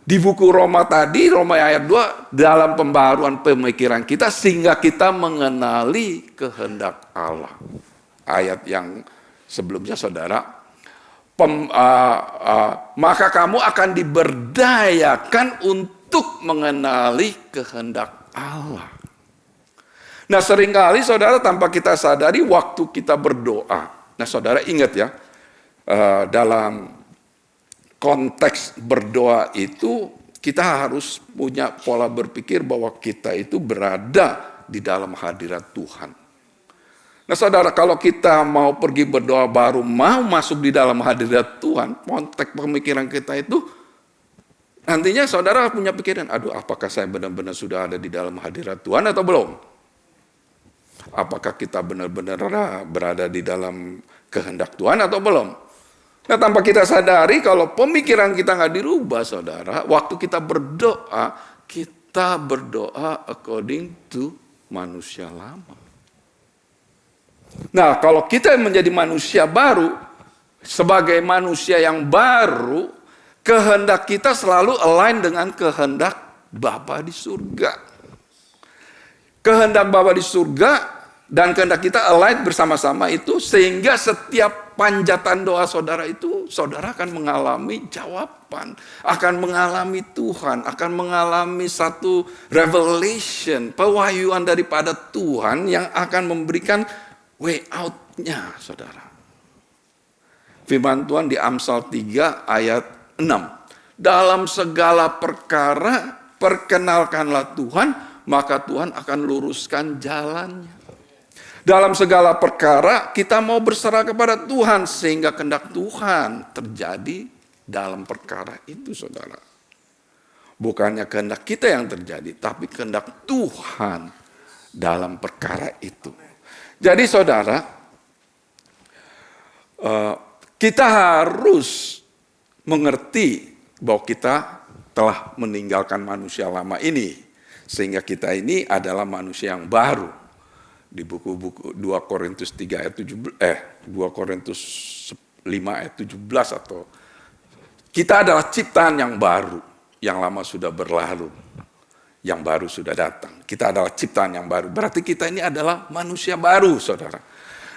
Speaker 4: Di buku Roma tadi, Roma ayat 2, dalam pembaharuan pemikiran kita sehingga kita mengenali kehendak Allah. Ayat yang sebelumnya saudara, maka kamu akan diberdayakan untuk mengenali kehendak Allah. Nah seringkali saudara tanpa kita sadari waktu kita berdoa. Nah saudara ingat ya, dalam konteks berdoa itu kita harus punya pola berpikir bahwa kita itu berada di dalam hadirat Tuhan. Nah saudara, kalau kita mau pergi berdoa baru mau masuk di dalam hadirat Tuhan, konteks pemikiran kita itu nantinya saudara punya pikiran, aduh apakah saya benar-benar sudah ada di dalam hadirat Tuhan atau belum? Apakah kita benar-benar berada di dalam kehendak Tuhan atau belum? Nah tanpa kita sadari kalau pemikiran kita nggak dirubah saudara, waktu kita berdoa according to manusia lama. Nah kalau kita menjadi manusia baru, sebagai manusia yang baru, kehendak kita selalu align dengan kehendak Bapa di surga. Kehendak Bapa di surga dan kehendak kita align bersama-sama itu sehingga setiap panjatan doa saudara itu saudara akan mengalami jawaban, akan mengalami Tuhan, akan mengalami satu revelation, pewahyuan daripada Tuhan yang akan memberikan way out-nya saudara. Firman Tuhan di Amsal 3 ayat 6. Dalam segala perkara perkenalkanlah Tuhan, maka Tuhan akan luruskan jalannya. Dalam segala perkara kita mau berserah kepada Tuhan sehingga kehendak Tuhan terjadi dalam perkara itu saudara. Bukannya kehendak kita yang terjadi, tapi kehendak Tuhan dalam perkara itu. Jadi saudara, kita harus mengerti bahwa kita telah meninggalkan manusia lama ini. Sehingga kita ini adalah manusia yang baru. Di buku-buku 2 Korintus 3 ayat 17, 2 Korintus 5 ayat 17 atau kita adalah ciptaan yang baru, yang lama sudah berlalu, yang baru sudah datang. Kita adalah ciptaan yang baru, berarti kita ini adalah manusia baru, saudara.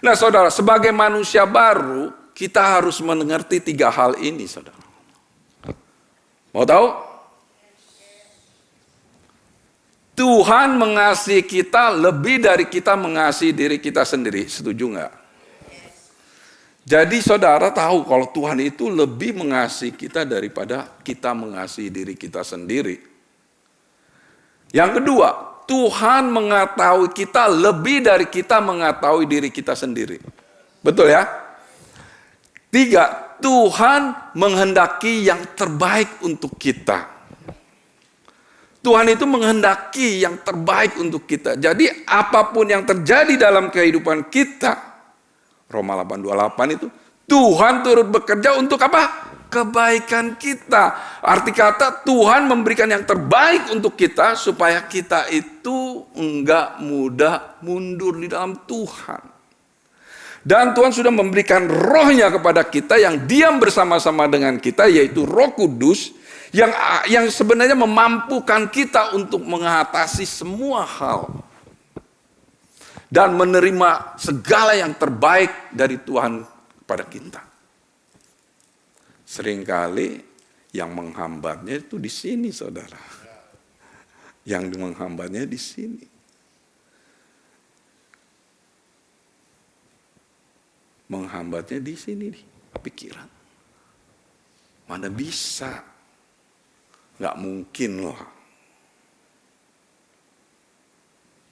Speaker 4: Nah, saudara, sebagai manusia baru, kita harus mengerti 3 hal ini, saudara. Mau tahu? Tuhan mengasihi kita lebih dari kita mengasihi diri kita sendiri. Setuju nggak? Jadi saudara tahu kalau Tuhan itu lebih mengasihi kita daripada kita mengasihi diri kita sendiri. Yang kedua, Tuhan mengetahui kita lebih dari kita mengetahui diri kita sendiri. Betul ya? 3, Tuhan menghendaki yang terbaik untuk kita. Tuhan itu menghendaki yang terbaik untuk kita. Jadi apapun yang terjadi dalam kehidupan kita, Roma 8:28 itu, Tuhan turut bekerja untuk apa? Kebaikan kita. Arti kata Tuhan memberikan yang terbaik untuk kita supaya kita itu enggak mudah mundur di dalam Tuhan. Dan Tuhan sudah memberikan rohnya kepada kita yang diam bersama-sama dengan kita, yaitu Roh Kudus, yang sebenarnya memampukan kita untuk mengatasi semua hal dan menerima segala yang terbaik dari Tuhan kepada kita. Seringkali yang menghambatnya itu di sini, saudara. Yang menghambatnya di sini. Menghambatnya di sini, di pikiran. Mana bisa? Nggak mungkin loh.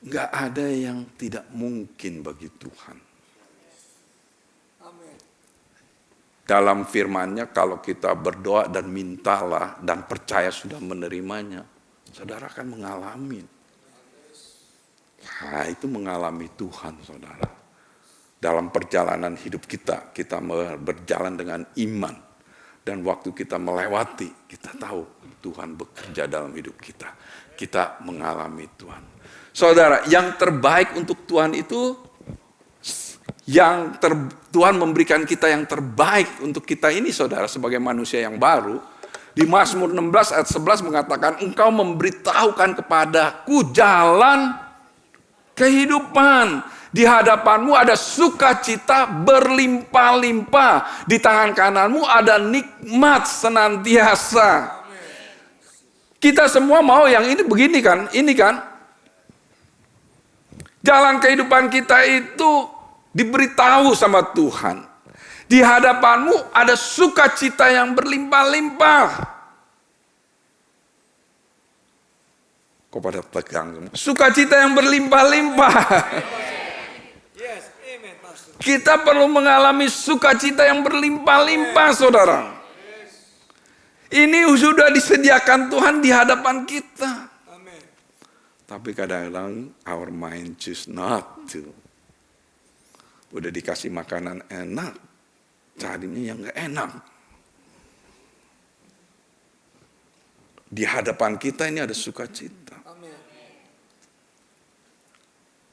Speaker 4: Nggak ada yang tidak mungkin bagi Tuhan. Dalam firman-Nya kalau kita berdoa dan mintalah dan percaya sudah menerimanya, saudara akan mengalami. Nah, itu mengalami Tuhan, saudara. Dalam perjalanan hidup kita berjalan dengan iman. Dan waktu kita melewati, kita tahu Tuhan bekerja dalam hidup kita. Kita mengalami Tuhan. Saudara, yang terbaik untuk Tuhan itu, Tuhan memberikan kita yang terbaik untuk kita ini, saudara, sebagai manusia yang baru. Di Mazmur 16 ayat 11 mengatakan, engkau memberitahukan kepadaku jalan kehidupan. Di hadapanmu ada sukacita berlimpah-limpah. Di tangan kananmu ada nikmat senantiasa. Kita semua mau yang ini begini kan? Ini kan? Jalan kehidupan kita itu diberitahu sama Tuhan. Di hadapanmu ada sukacita yang berlimpah-limpah. Kok pada pegang semua? Sukacita yang berlimpah-limpah. Kita perlu mengalami sukacita yang berlimpah-limpah, saudara. Ini sudah disediakan Tuhan di hadapan kita. Tapi kadang-kadang our mind choose not to. Udah dikasih makanan enak, carinya yang gak enak. Di hadapan kita ini ada sukacita.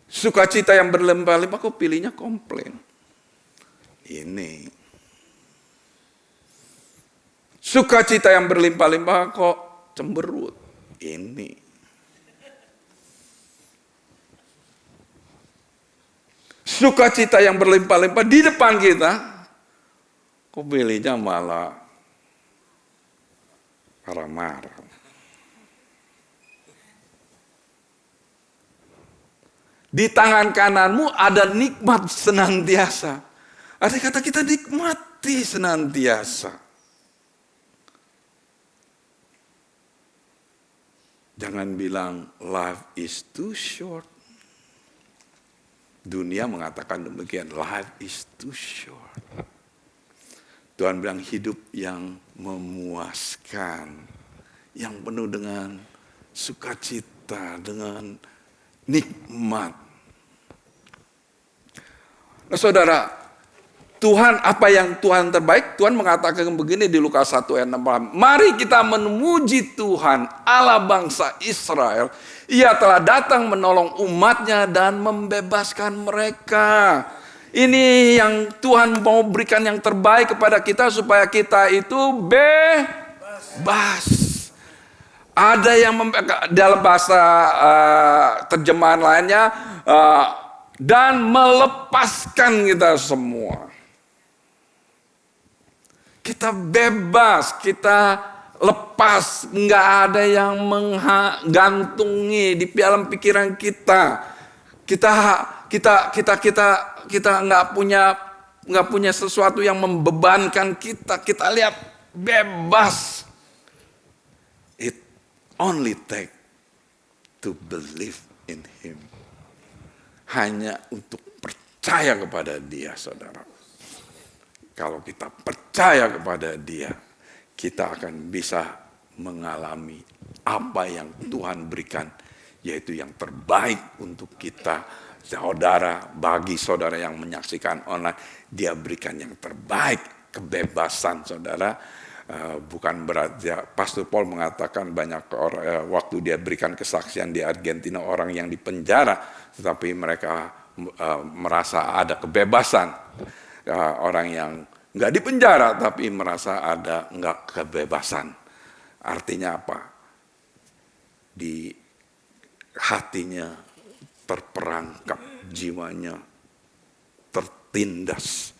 Speaker 4: Sukacita yang berlimpah-limpah, kok pilihnya komplain. Ini. Sukacita yang berlimpah-limpah, kok cemberut. Ini. Sukacita yang berlimpah-limpah di depan kita, kok pilihnya malah marah-marah. Di tangan kananmu ada nikmat senantiasa. Ada kata kita nikmati senantiasa. Jangan bilang life is too short. Dunia mengatakan demikian, life is too short. Tuhan bilang hidup yang memuaskan, yang penuh dengan sukacita, dengan nikmat. Nah, saudara, Tuhan, apa yang Tuhan terbaik? Tuhan mengatakan begini di Lukas 1 ayat 6. Mari kita memuji Tuhan, Allah bangsa Israel. Ia telah datang menolong umatnya dan membebaskan mereka. Ini yang Tuhan mau berikan yang terbaik kepada kita supaya kita itu bebas. Ada yang dalam bahasa terjemahan lainnya dan melepaskan kita semua. Kita bebas, kita lepas, nggak ada yang menggantungi di dalam pikiran kita. Kita nggak punya sesuatu yang membebankan kita. Kita lihat bebas. It only take to believe in Him. Hanya untuk percaya kepada Dia, saudara. Kalau kita percaya kepada Dia, kita akan bisa mengalami apa yang Tuhan berikan, yaitu yang terbaik untuk kita. Saudara, bagi saudara yang menyaksikan online, Dia berikan yang terbaik, kebebasan, saudara. Bukan berarti, Pastor Paul mengatakan banyak orang, waktu dia berikan kesaksian di Argentina, orang yang dipenjara, tetapi mereka merasa ada kebebasan. Orang yang nggak dipenjara tapi merasa ada nggak kebebasan. Artinya apa? Di hatinya terperangkap, jiwanya tertindas.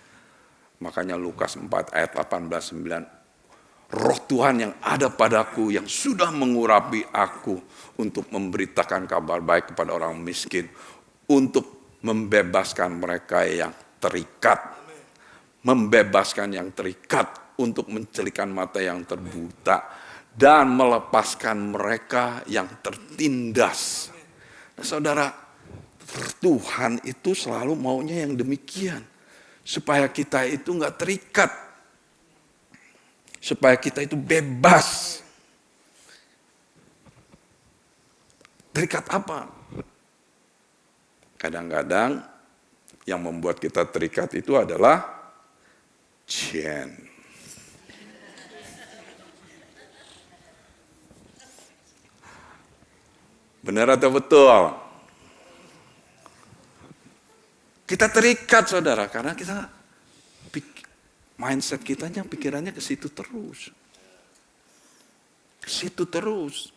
Speaker 4: Makanya Lukas 4 ayat 18-9, Roh Tuhan yang ada padaku yang sudah mengurapi aku untuk memberitakan kabar baik kepada orang miskin, untuk membebaskan mereka yang terikat. Membebaskan yang terikat, untuk mencelikan mata yang terbuta, dan melepaskan mereka yang tertindas. Nah, saudara, Tuhan itu selalu maunya yang demikian, supaya kita itu nggak terikat, supaya kita itu bebas. Terikat apa? Kadang-kadang yang membuat kita terikat itu adalah chain. Benar atau betul? Kita terikat saudara, karena kita mindset kitanya, pikirannya ke situ terus. Ke situ terus.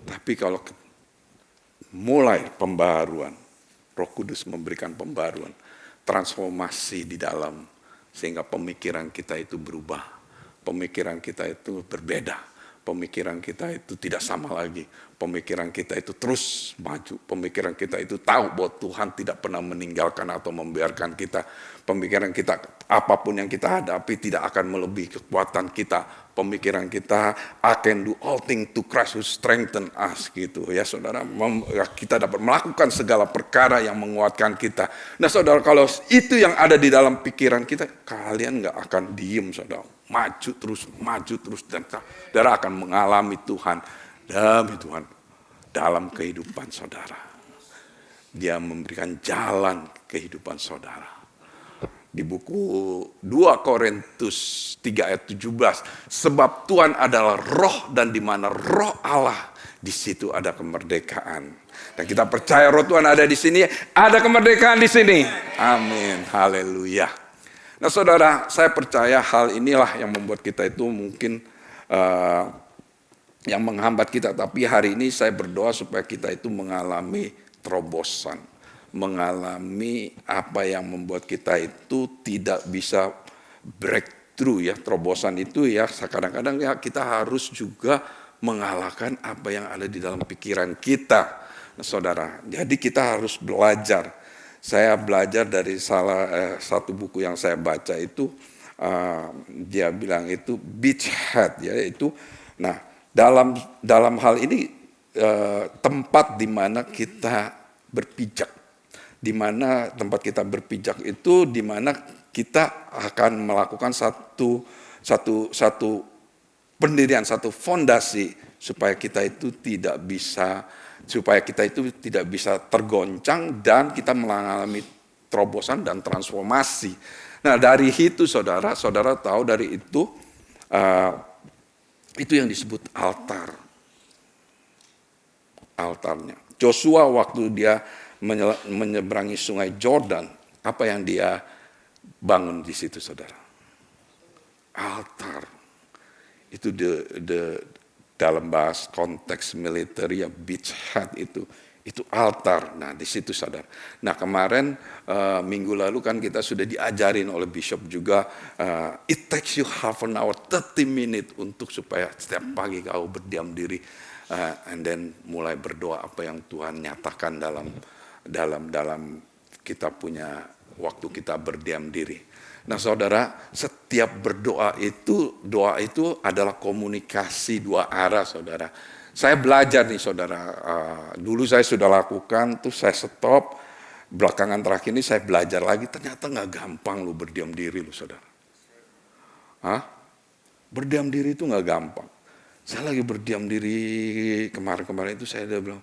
Speaker 4: Tapi kalau mulai pembaharuan, Roh Kudus memberikan pembaharuan, transformasi di dalam, sehingga pemikiran kita itu berubah. Pemikiran kita itu berbeda. Pemikiran kita itu tidak sama lagi. Pemikiran kita itu terus maju. Pemikiran kita itu tahu bahwa Tuhan tidak pernah meninggalkan atau membiarkan kita. Pemikiran kita, apapun yang kita hadapi tidak akan melebihi kekuatan kita. Pemikiran kita, I can do all things to Christ who strengthen us, gitu ya saudara. Kita dapat melakukan segala perkara yang menguatkan kita. Nah saudara, kalau itu yang ada di dalam pikiran kita, kalian gak akan diem saudara. Maju terus, dan saudara akan mengalami Tuhan. Demi Tuhan, dalam kehidupan saudara. Dia memberikan jalan kehidupan saudara. Di buku 2 Korintus 3 ayat 17, sebab Tuhan adalah roh, dan di mana roh Allah, di situ ada kemerdekaan. Dan kita percaya roh Tuhan ada di sini, ada kemerdekaan di sini. Amin, haleluya. Nah saudara, saya percaya hal inilah yang membuat kita itu mungkin yang menghambat kita. Tapi hari ini saya berdoa supaya kita itu mengalami terobosan, mengalami apa yang membuat kita itu tidak bisa breakthrough ya. Terobosan itu ya kadang-kadang ya kita harus juga mengalahkan apa yang ada di dalam pikiran kita. Nah, saudara, jadi kita harus belajar. Saya belajar dari satu buku yang saya baca itu, dia bilang itu beachhead ya, itu. Nah, dalam hal ini tempat di mana kita berpijak, di mana tempat kita berpijak itu di mana kita akan melakukan satu pendirian, satu fondasi supaya kita itu tidak bisa tergoncang dan kita mengalami terobosan dan transformasi. Nah dari itu saudara tahu dari itu yang disebut altarnya. Joshua waktu dia menyeberangi sungai Jordan, apa yang dia bangun di situ saudara? Altar. Itu dalam bahasa konteks militer ya, beachhead itu altar. Nah di situ saudara. Nah kemarin minggu lalu kan kita sudah diajarin oleh Bishop juga, it takes you half an hour, 30 minutes untuk supaya setiap pagi kau berdiam diri, and then mulai berdoa apa yang Tuhan nyatakan dalam kita punya waktu kita berdiam diri. Nah saudara, setiap doa itu adalah komunikasi dua arah saudara. Saya belajar nih saudara, dulu saya sudah lakukan, terus saya stop, belakangan terakhir ini saya belajar lagi, ternyata gak gampang lu berdiam diri lu saudara. Berdiam diri itu gak gampang. Saya lagi berdiam diri, kemarin itu saya udah bilang,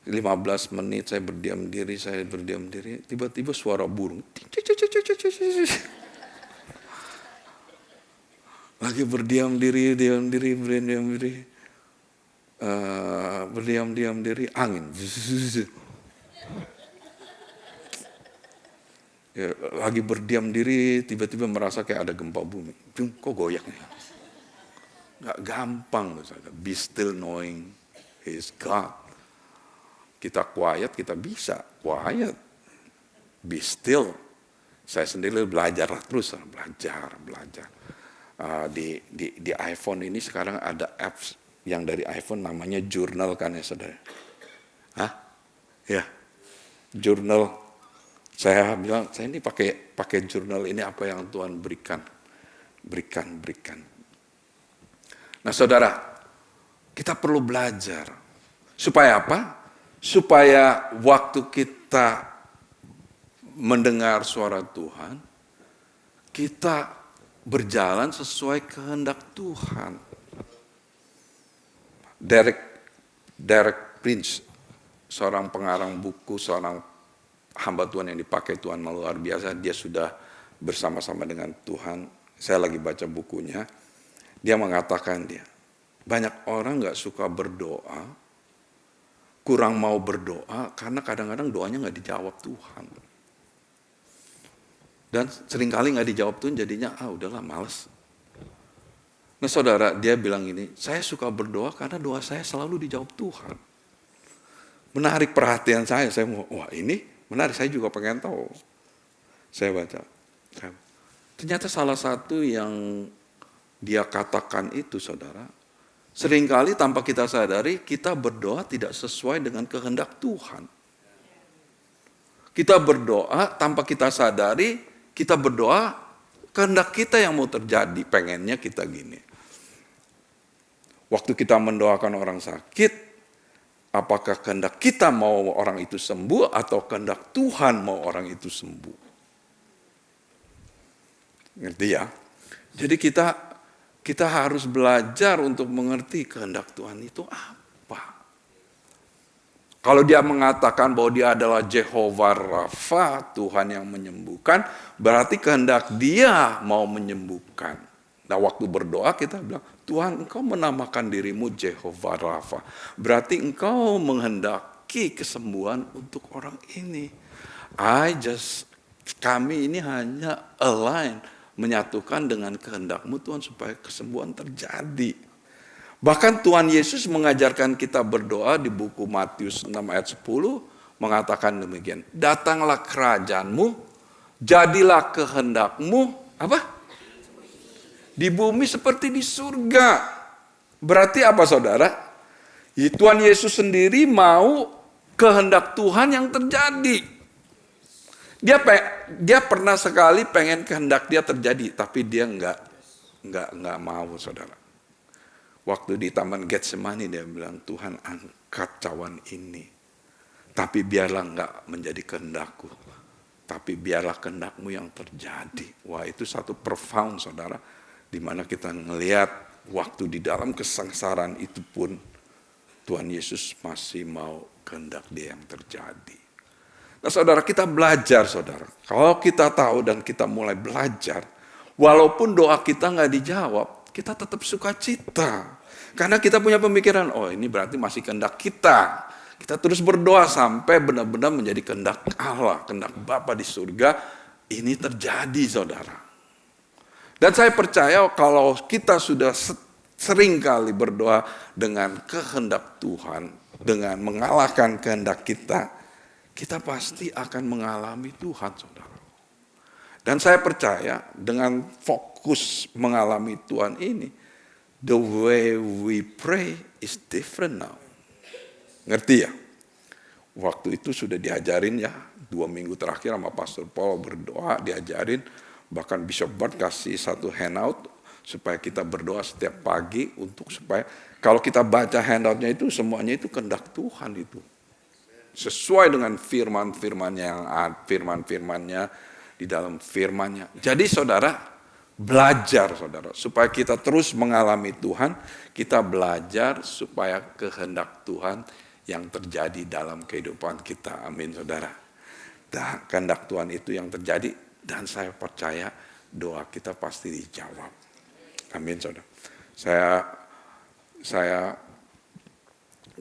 Speaker 4: 15 menit saya berdiam diri, tiba-tiba suara burung. Lagi berdiam diri, berdiam diri, angin. Ya, lagi berdiam diri, tiba-tiba merasa kayak ada gempa bumi. Kok goyak nih? Gak gampang. Be still knowing He is God. Kita quiet, kita bisa quiet. Be still. Saya sendiri belajar terus, belajar. Di iPhone ini sekarang ada apps yang dari iPhone namanya Journal kan ya saudara. Ya, Journal. Saya bilang, saya ini pakai Journal ini apa yang Tuhan berikan. Nah saudara, kita perlu belajar. Supaya apa? Supaya waktu kita mendengar suara Tuhan, kita berjalan sesuai kehendak Tuhan. Derek Prince, seorang pengarang buku, seorang hamba Tuhan yang dipakai Tuhan luar biasa. Dia sudah bersama-sama dengan Tuhan. Saya lagi baca bukunya. Dia mengatakan banyak orang gak suka berdoa kurang mau berdoa karena kadang-kadang doanya nggak dijawab Tuhan. Dan seringkali nggak dijawab Tuhan jadinya udahlah males. Nah saudara, dia bilang ini, saya suka berdoa karena doa saya selalu dijawab Tuhan. Menarik perhatian saya mau, wah ini menarik, saya juga pengen tahu. Saya baca. Ternyata salah satu yang dia katakan itu saudara, seringkali tanpa kita sadari kita berdoa tidak sesuai dengan kehendak Tuhan. Kita berdoa tanpa kita sadari, kita berdoa kehendak kita yang mau terjadi, pengennya kita gini. Waktu kita mendoakan orang sakit, apakah kehendak kita mau orang itu sembuh atau kehendak Tuhan mau orang itu sembuh? Ngerti ya? Jadi kita harus belajar untuk mengerti kehendak Tuhan itu apa. Kalau dia mengatakan bahwa dia adalah Jehovah Rafa, Tuhan yang menyembuhkan, berarti kehendak dia mau menyembuhkan. Nah waktu berdoa kita bilang, Tuhan engkau menamakan dirimu Jehovah Rafa. Berarti engkau menghendaki kesembuhan untuk orang ini. Kami ini hanya align, menyatukan dengan kehendakmu Tuhan supaya kesembuhan terjadi. Bahkan Tuhan Yesus mengajarkan kita berdoa di buku Matius 6 ayat 10 mengatakan demikian. Datanglah kerajaanmu, jadilah kehendakmu, apa? Di bumi seperti di surga. Berarti apa saudara? Tuhan Yesus sendiri mau kehendak Tuhan yang terjadi. Dia pernah sekali pengen kehendak dia terjadi, tapi dia nggak mau saudara. Waktu di Taman Getsemani dia bilang, Tuhan angkat cawan ini. Tapi biarlah nggak menjadi kehendakku. Tapi biarlah kehendakmu yang terjadi. Wah itu satu profound saudara. Di mana kita ngelihat waktu di dalam kesengsaraan itu pun Tuhan Yesus masih mau kehendak dia yang terjadi. Nah saudara kita belajar saudara. Kalau kita tahu dan kita mulai belajar. Walaupun doa kita nggak dijawab. Kita tetap sukacita. Karena kita punya pemikiran, ini berarti masih kehendak kita. Kita terus berdoa sampai benar-benar menjadi kehendak Allah. Kehendak Bapa di surga. Ini terjadi saudara. Dan saya percaya kalau kita sudah sering kali berdoa dengan kehendak Tuhan, dengan mengalahkan kehendak kita, kita pasti akan mengalami Tuhan, saudara. Dan saya percaya dengan fokus mengalami Tuhan ini, the way we pray is different now. Ngerti ya? Waktu itu sudah diajarin ya, 2 minggu terakhir sama Pastor Paul berdoa, diajarin. Bahkan Bishop Bart kasih satu handout supaya kita berdoa setiap pagi untuk supaya kalau kita baca handoutnya itu semuanya itu kehendak Tuhan itu. Sesuai dengan firman-firmannya di dalam firmannya. Jadi saudara belajar saudara supaya kita terus mengalami Tuhan, kita belajar supaya kehendak Tuhan yang terjadi dalam kehidupan kita. Amin saudara. Dan kehendak Tuhan itu yang terjadi. Dan saya percaya doa kita pasti dijawab. Amin saudara. Saya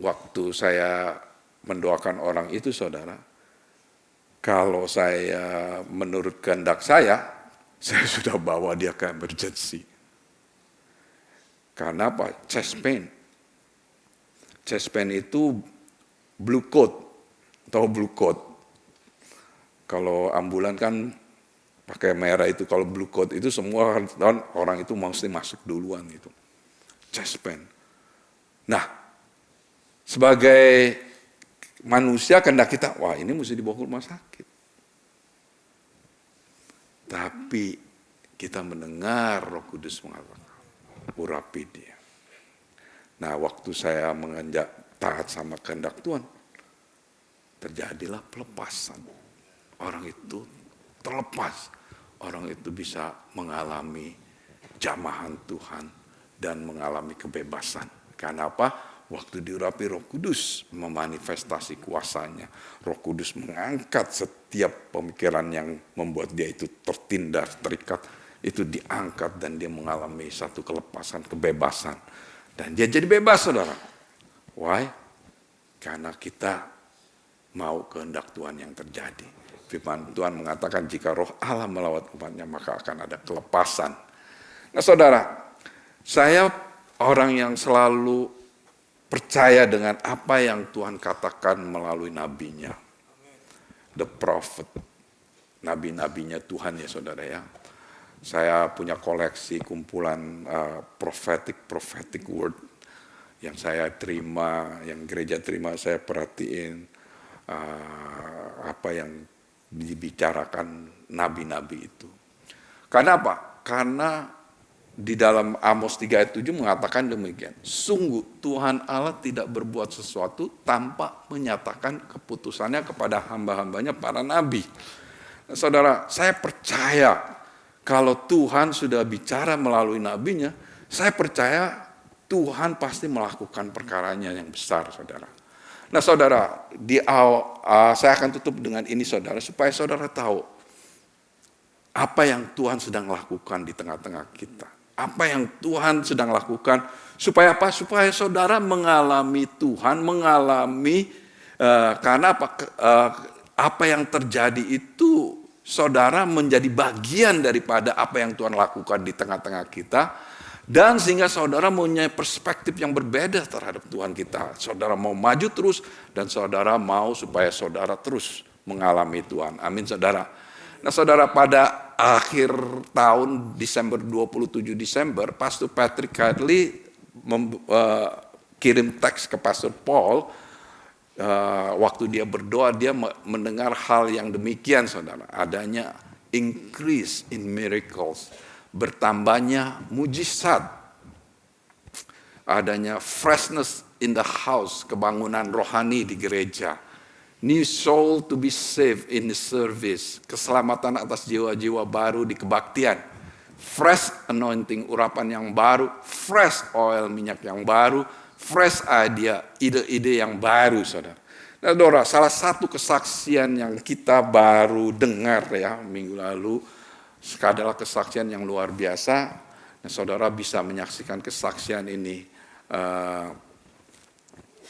Speaker 4: waktu saya mendoakan orang itu saudara. Kalau saya menurut kehendak saya sudah bawa dia ke emergency. Karena apa? Chest pain. Chest pain itu blue code. Tahu blue code? Kalau ambulan kan pakai merah itu, kalau blue code itu semua orang itu mesti masuk duluan itu. Chest pain. Nah, sebagai manusia kehendak kita, wah ini mesti dibawa ke rumah sakit. Tapi kita mendengar Roh Kudus mengatakan, urapi dia. Nah, waktu saya menginjak taat sama kehendak Tuhan, terjadilah pelepasan. Orang itu terlepas. Orang itu bisa mengalami jamahan Tuhan dan mengalami kebebasan. Karena apa? Waktu diurapi Roh Kudus memanifestasi kuasanya. Roh Kudus mengangkat setiap pemikiran yang membuat dia itu tertindas, terikat. Itu diangkat dan dia mengalami satu kelepasan, kebebasan. Dan dia jadi bebas saudara. Why? karena kita mau kehendak Tuhan yang terjadi. Firman Tuhan mengatakan jika roh Allah melawat umatnya maka akan ada kelepasan. Nah saudara, saya orang yang selalu percaya dengan apa yang Tuhan katakan melalui nabinya. The prophet, nabi-nabinya Tuhan ya saudara ya. Saya punya koleksi kumpulan prophetic word yang saya terima, yang gereja terima, saya perhatiin apa yang dibicarakan nabi-nabi itu. Karena apa? Karena di dalam Amos 3 ayat 7 mengatakan demikian. Sungguh Tuhan Allah tidak berbuat sesuatu tanpa menyatakan keputusannya kepada hamba-hambanya para nabi. Nah, saudara, saya percaya kalau Tuhan sudah bicara melalui nabinya, saya percaya Tuhan pasti melakukan perkaranya yang besar, saudara. Nah, saudara, saya akan tutup dengan ini, saudara, supaya saudara tahu apa yang Tuhan sedang lakukan di tengah-tengah kita. Apa yang Tuhan sedang lakukan, supaya apa? Supaya saudara mengalami Tuhan, karena apa? Apa yang terjadi itu, saudara menjadi bagian daripada apa yang Tuhan lakukan di tengah-tengah kita. Dan sehingga saudara punya perspektif yang berbeda terhadap Tuhan kita. Saudara mau maju terus dan saudara mau supaya saudara terus mengalami Tuhan. Amin saudara. Nah saudara, pada akhir tahun Desember, 27 Desember, Pastor Patrick Hadley kirim teks ke Pastor Paul. Waktu dia berdoa, dia mendengar hal yang demikian saudara. Adanya increase in miracles. Bertambahnya mujizat, adanya freshness in the house, kebangunan rohani di gereja, new soul to be saved in the service, keselamatan atas jiwa-jiwa baru di kebaktian, fresh anointing, urapan yang baru, fresh oil, minyak yang baru, fresh idea, ide-ide yang baru, saudara. Nah, saudara, salah satu kesaksian yang kita baru dengar ya minggu lalu, adalah kesaksian yang luar biasa. Nah, saudara bisa menyaksikan kesaksian ini.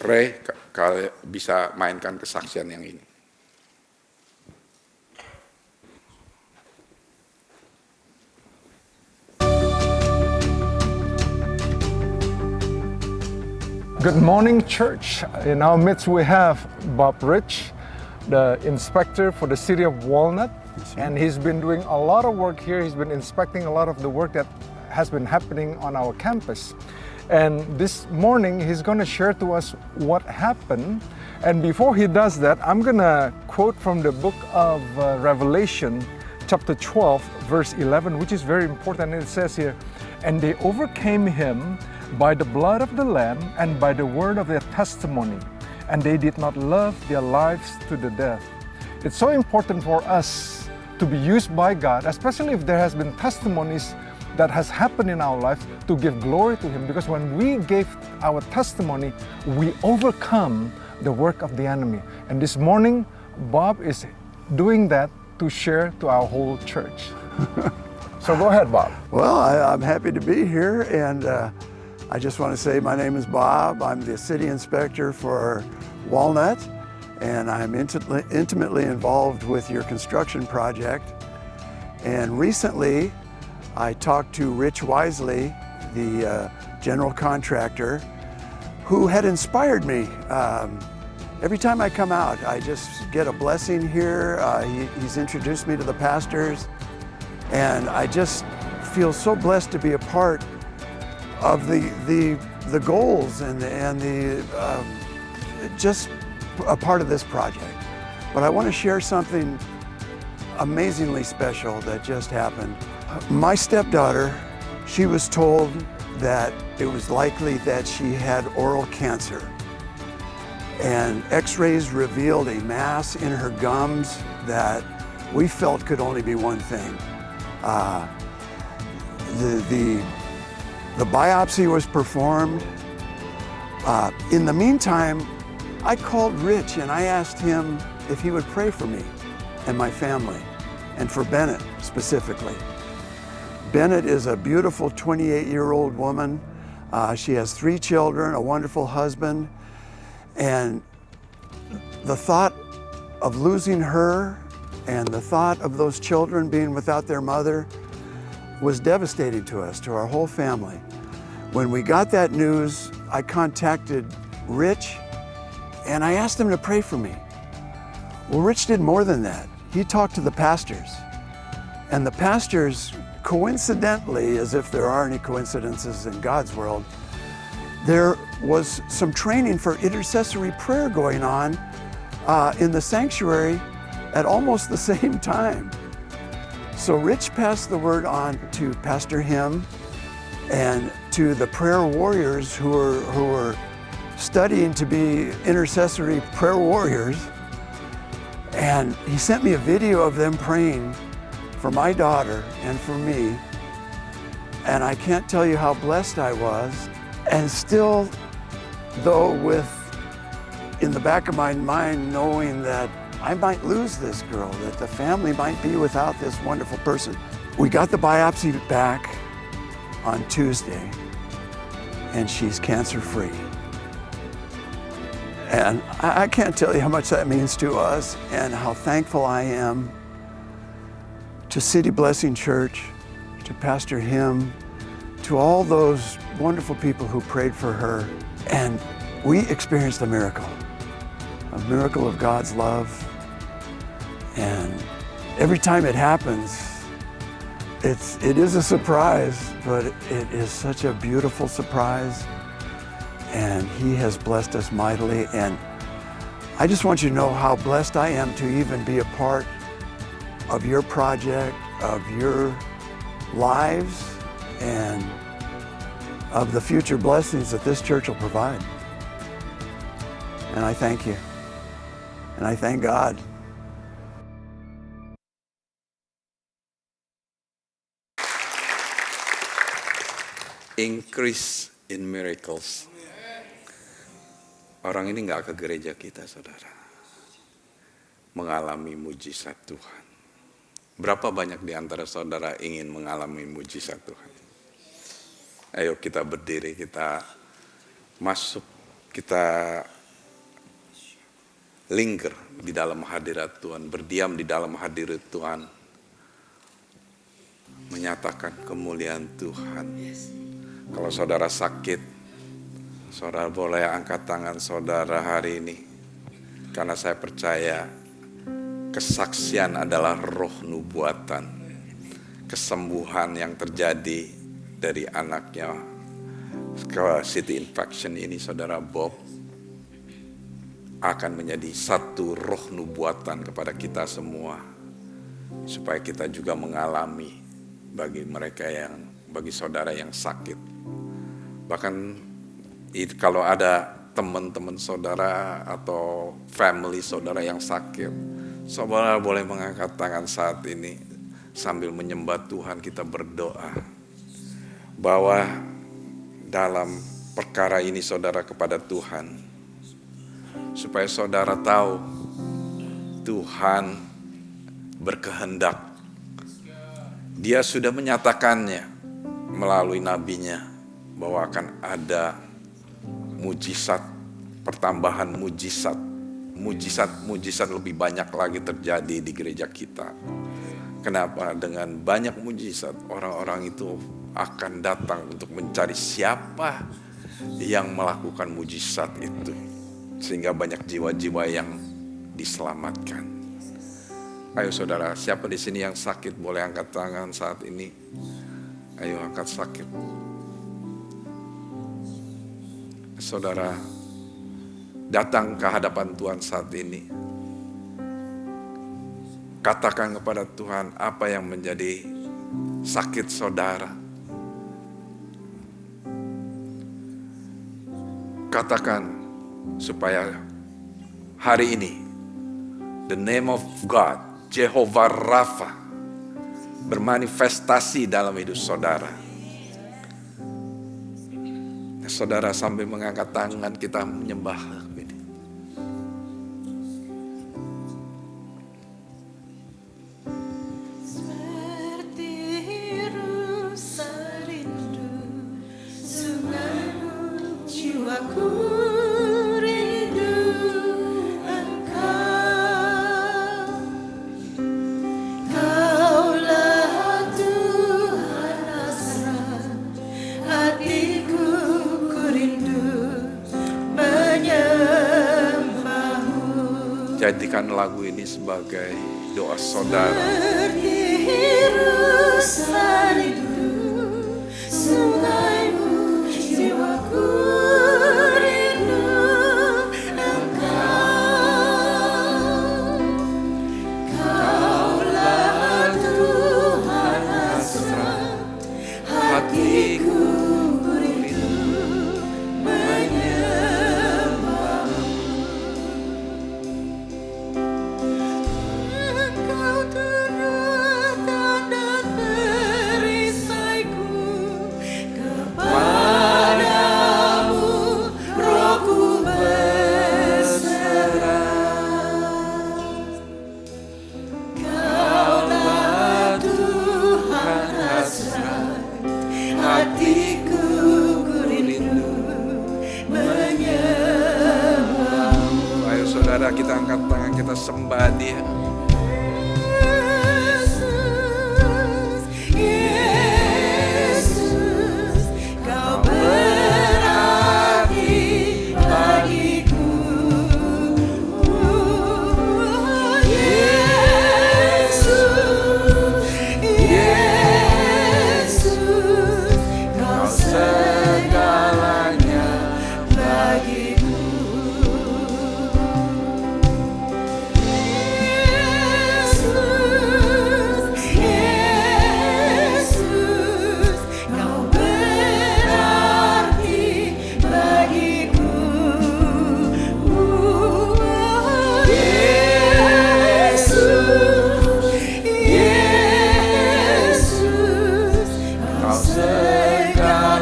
Speaker 4: Ray, kalau bisa mainkan kesaksian yang ini.
Speaker 5: Good morning, church. In our midst, we have Bob Rich, the inspector for the city of Walnut. And he's been doing a lot of work here. He's been inspecting a lot of the work that has been happening on our campus. And this morning, he's going to share to us what happened. And before he does that, I'm going to quote from the book of Revelation, chapter 12, verse 11, which is very important. It says here, "And they overcame him by the blood of the Lamb and by the word of their testimony, and they did not love their lives to the death." It's so important for us to be used by God, especially if there has been testimonies that has happened in our life, to give glory to Him. Because when we gave our testimony, we overcome the work of the enemy. And this morning, Bob is doing that to share to our whole church. So go ahead, Bob.
Speaker 6: Well, I'm happy to be here, and I just want to say my name is Bob. I'm the city inspector for Walnut, and I'm intimately involved with your construction project. And recently, I talked to Rich Wisely, the general contractor, who had inspired me. Every time I come out, I just get a blessing here. He's introduced me to the pastors, and I just feel so blessed to be a part of the goals and the just a part of this project. But I want to share something amazingly special that just happened. My stepdaughter, she was told that it was likely that she had oral cancer. And x-rays revealed a mass in her gums that we felt could only be one thing. The biopsy was performed. In the meantime, I called Rich and I asked him if he would pray for me and my family, and for Bennett specifically. Bennett is a beautiful 28-year-old woman. She has 3 children, a wonderful husband, and the thought of losing her and the thought of those children being without their mother was devastating to us, to our whole family. When we got that news, I contacted Rich and I asked him to pray for me. Well, Rich did more than that. He talked to the pastors. And the pastors, coincidentally, as if there are any coincidences in God's world, there was some training for intercessory prayer going on in the sanctuary at almost the same time. So Rich passed the word on to Pastor Him and to the prayer warriors who were studying to be intercessory prayer warriors. And he sent me a video of them praying for my daughter and for me. And I can't tell you how blessed I was. And still, though, in the back of my mind, knowing that I might lose this girl, that the family might be without this wonderful person. We got the biopsy back on Tuesday, and she's cancer-free. And I can't tell you how much that means to us and how thankful I am to City Blessing Church, to Pastor Him, to all those wonderful people who prayed for her. And we experienced a miracle of God's love. And every time it happens, it is a surprise, but it is such a beautiful surprise. And He has blessed us mightily. And I just want you to know how blessed I am to even be a part of your project, of your lives, and of the future blessings that this church will provide. And I thank you. And I thank God.
Speaker 4: Increase in miracles. Orang ini nggak ke gereja kita, saudara, mengalami mujizat Tuhan. Berapa banyak di antara saudara ingin mengalami mujizat Tuhan? Ayo kita berdiri, kita masuk, kita linger di dalam hadirat Tuhan, berdiam di dalam hadirat Tuhan, menyatakan kemuliaan Tuhan. Kalau saudara sakit, saudara boleh angkat tangan saudara hari ini. Karena saya percaya kesaksian adalah roh nubuatan. Kesembuhan yang terjadi dari anaknya ke city infection ini, saudara Bob, akan menjadi satu roh nubuatan kepada kita semua. Supaya kita juga mengalami bagi saudara yang sakit. Bahkan kalau ada teman-teman saudara atau family saudara yang sakit, saudara boleh mengangkat tangan saat ini sambil menyembah Tuhan. Kita berdoa bahwa dalam perkara ini saudara kepada Tuhan, supaya saudara tahu Tuhan berkehendak. Dia sudah menyatakannya melalui nabinya bahwa akan ada mujizat, pertambahan mujizat lebih banyak lagi terjadi di gereja kita. Kenapa? Dengan banyak mujizat, orang-orang itu akan datang untuk mencari siapa yang melakukan mujizat itu, sehingga banyak jiwa-jiwa yang diselamatkan. Ayo saudara, siapa di sini yang sakit boleh angkat tangan saat ini. Ayo angkat sakit. Saudara, datang ke hadapan Tuhan saat ini. Katakan kepada Tuhan apa yang menjadi sakit saudara. Katakan supaya hari ini the name of God, Jehovah Rapha, bermanifestasi dalam hidup saudara. Saudara sambil mengangkat tangan kita menyembah.
Speaker 1: Jiwaku rindu Engkau.
Speaker 4: nyanyikan lagu ini sebagai doa saudara.
Speaker 1: Sungaimu jiwaku rindu Engkau. Kaulah Tuhan hasrat hatiku rindu menyembahmu. Engkau turutkan dan perisaiku kepadamu, rohku berserah. Kaulah Tuhan hasrat hatiku rindu menyembahmu.
Speaker 4: Ayo saudara, kita angkat tangan, kita sembah Dia.
Speaker 1: Yesus, Kau berarti bagiku. Yesus, Yesus, Kau segalanya bagiku. Yesus, Kau berarti bagiku. Yesus, Kau segalanya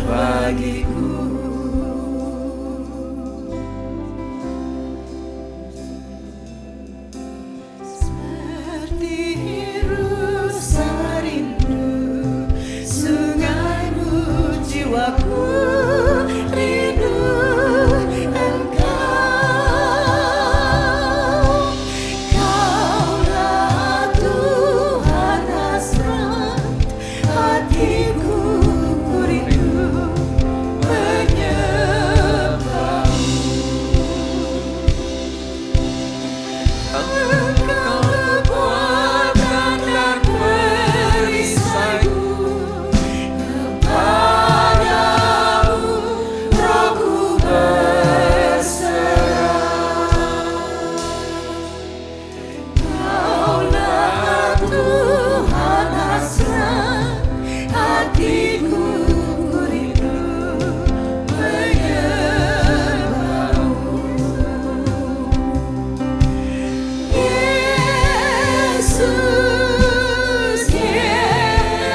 Speaker 1: bagiku. Seperti rusa rindu sungaimu, jiwaku rindu Engkau. Kaulah Tuhan hasrat hatiku rindu menyembahmu. Engkau kekuatan dan perisaiku, kepadamu rohku berserah. Kaulah Tuhan hasrat hatiku rindu menyembahmu. Yesus,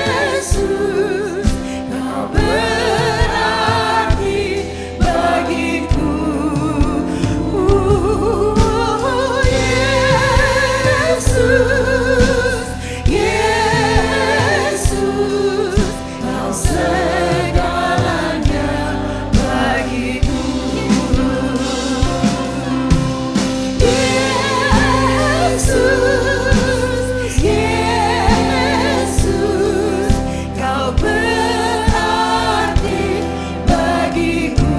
Speaker 1: Yesus, Kau berarti bagiku. Yesus, Yesus, Kau segalanya bagiku. Yesus, Yesus, Kau berarti bagiku.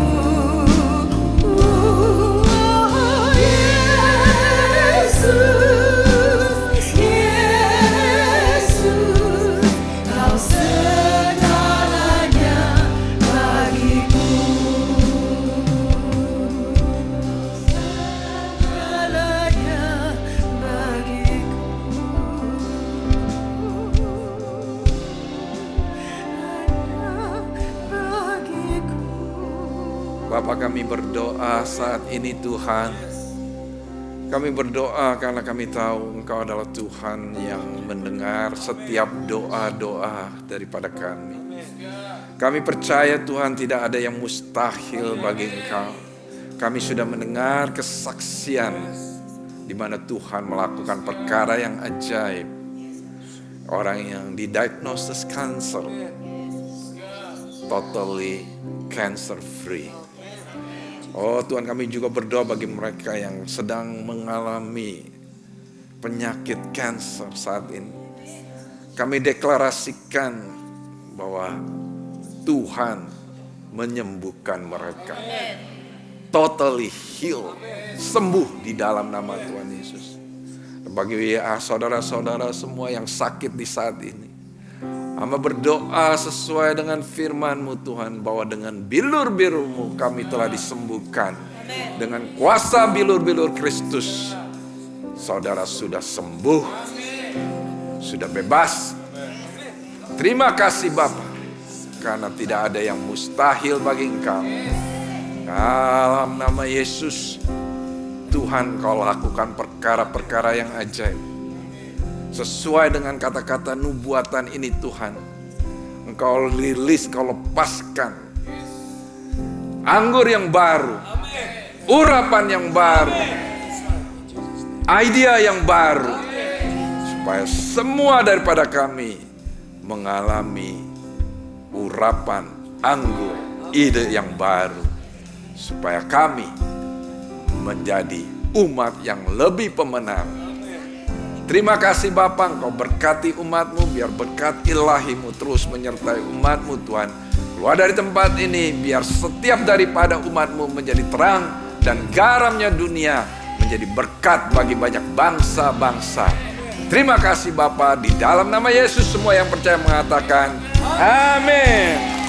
Speaker 1: Yesus, Yesus, Kau segalanya bagiku. Segalanya bagiku.
Speaker 4: Bapa, kami berdoa saat ini Tuhan. Kami berdoa karena kami tahu Engkau adalah Tuhan yang mendengar setiap doa-doa daripada kami. Kami percaya Tuhan tidak ada yang mustahil bagi Engkau. Kami sudah mendengar kesaksian di mana Tuhan melakukan perkara yang ajaib. Orang yang didiagnosis cancer, totally cancer free. Oh Tuhan, kami juga berdoa bagi mereka yang sedang mengalami penyakit cancer saat ini. Kami deklarasikan bahwa Tuhan menyembuhkan mereka. totally healed, sembuh di dalam nama Tuhan Yesus. Bagi saudara-saudara semua yang sakit di saat ini, hamba berdoa sesuai dengan firman-Mu Tuhan, bahwa dengan bilur-bilur-Mu kami telah disembuhkan. Dengan kuasa bilur-bilur Kristus, saudara sudah sembuh, sudah bebas. Terima kasih Bapa, karena tidak ada yang mustahil bagi Engkau. Dalam nama Yesus, Tuhan, Kau lakukan perkara-perkara yang ajaib. Sesuai dengan kata-kata nubuatan ini Tuhan, Engkau rilis, Kau lepaskan anggur yang baru, urapan yang baru, idea yang baru, supaya semua daripada kami mengalami urapan anggur, ide yang baru, supaya kami menjadi umat yang lebih pemenang. Terima kasih Bapa, Engkau berkati umat-Mu, biar berkat ilahi-Mu terus menyertai umat-Mu Tuhan. Keluar dari tempat ini, biar setiap daripada umat-Mu menjadi terang dan garamnya dunia, menjadi berkat bagi banyak bangsa-bangsa. Terima kasih Bapa, di dalam nama Yesus semua yang percaya mengatakan amin.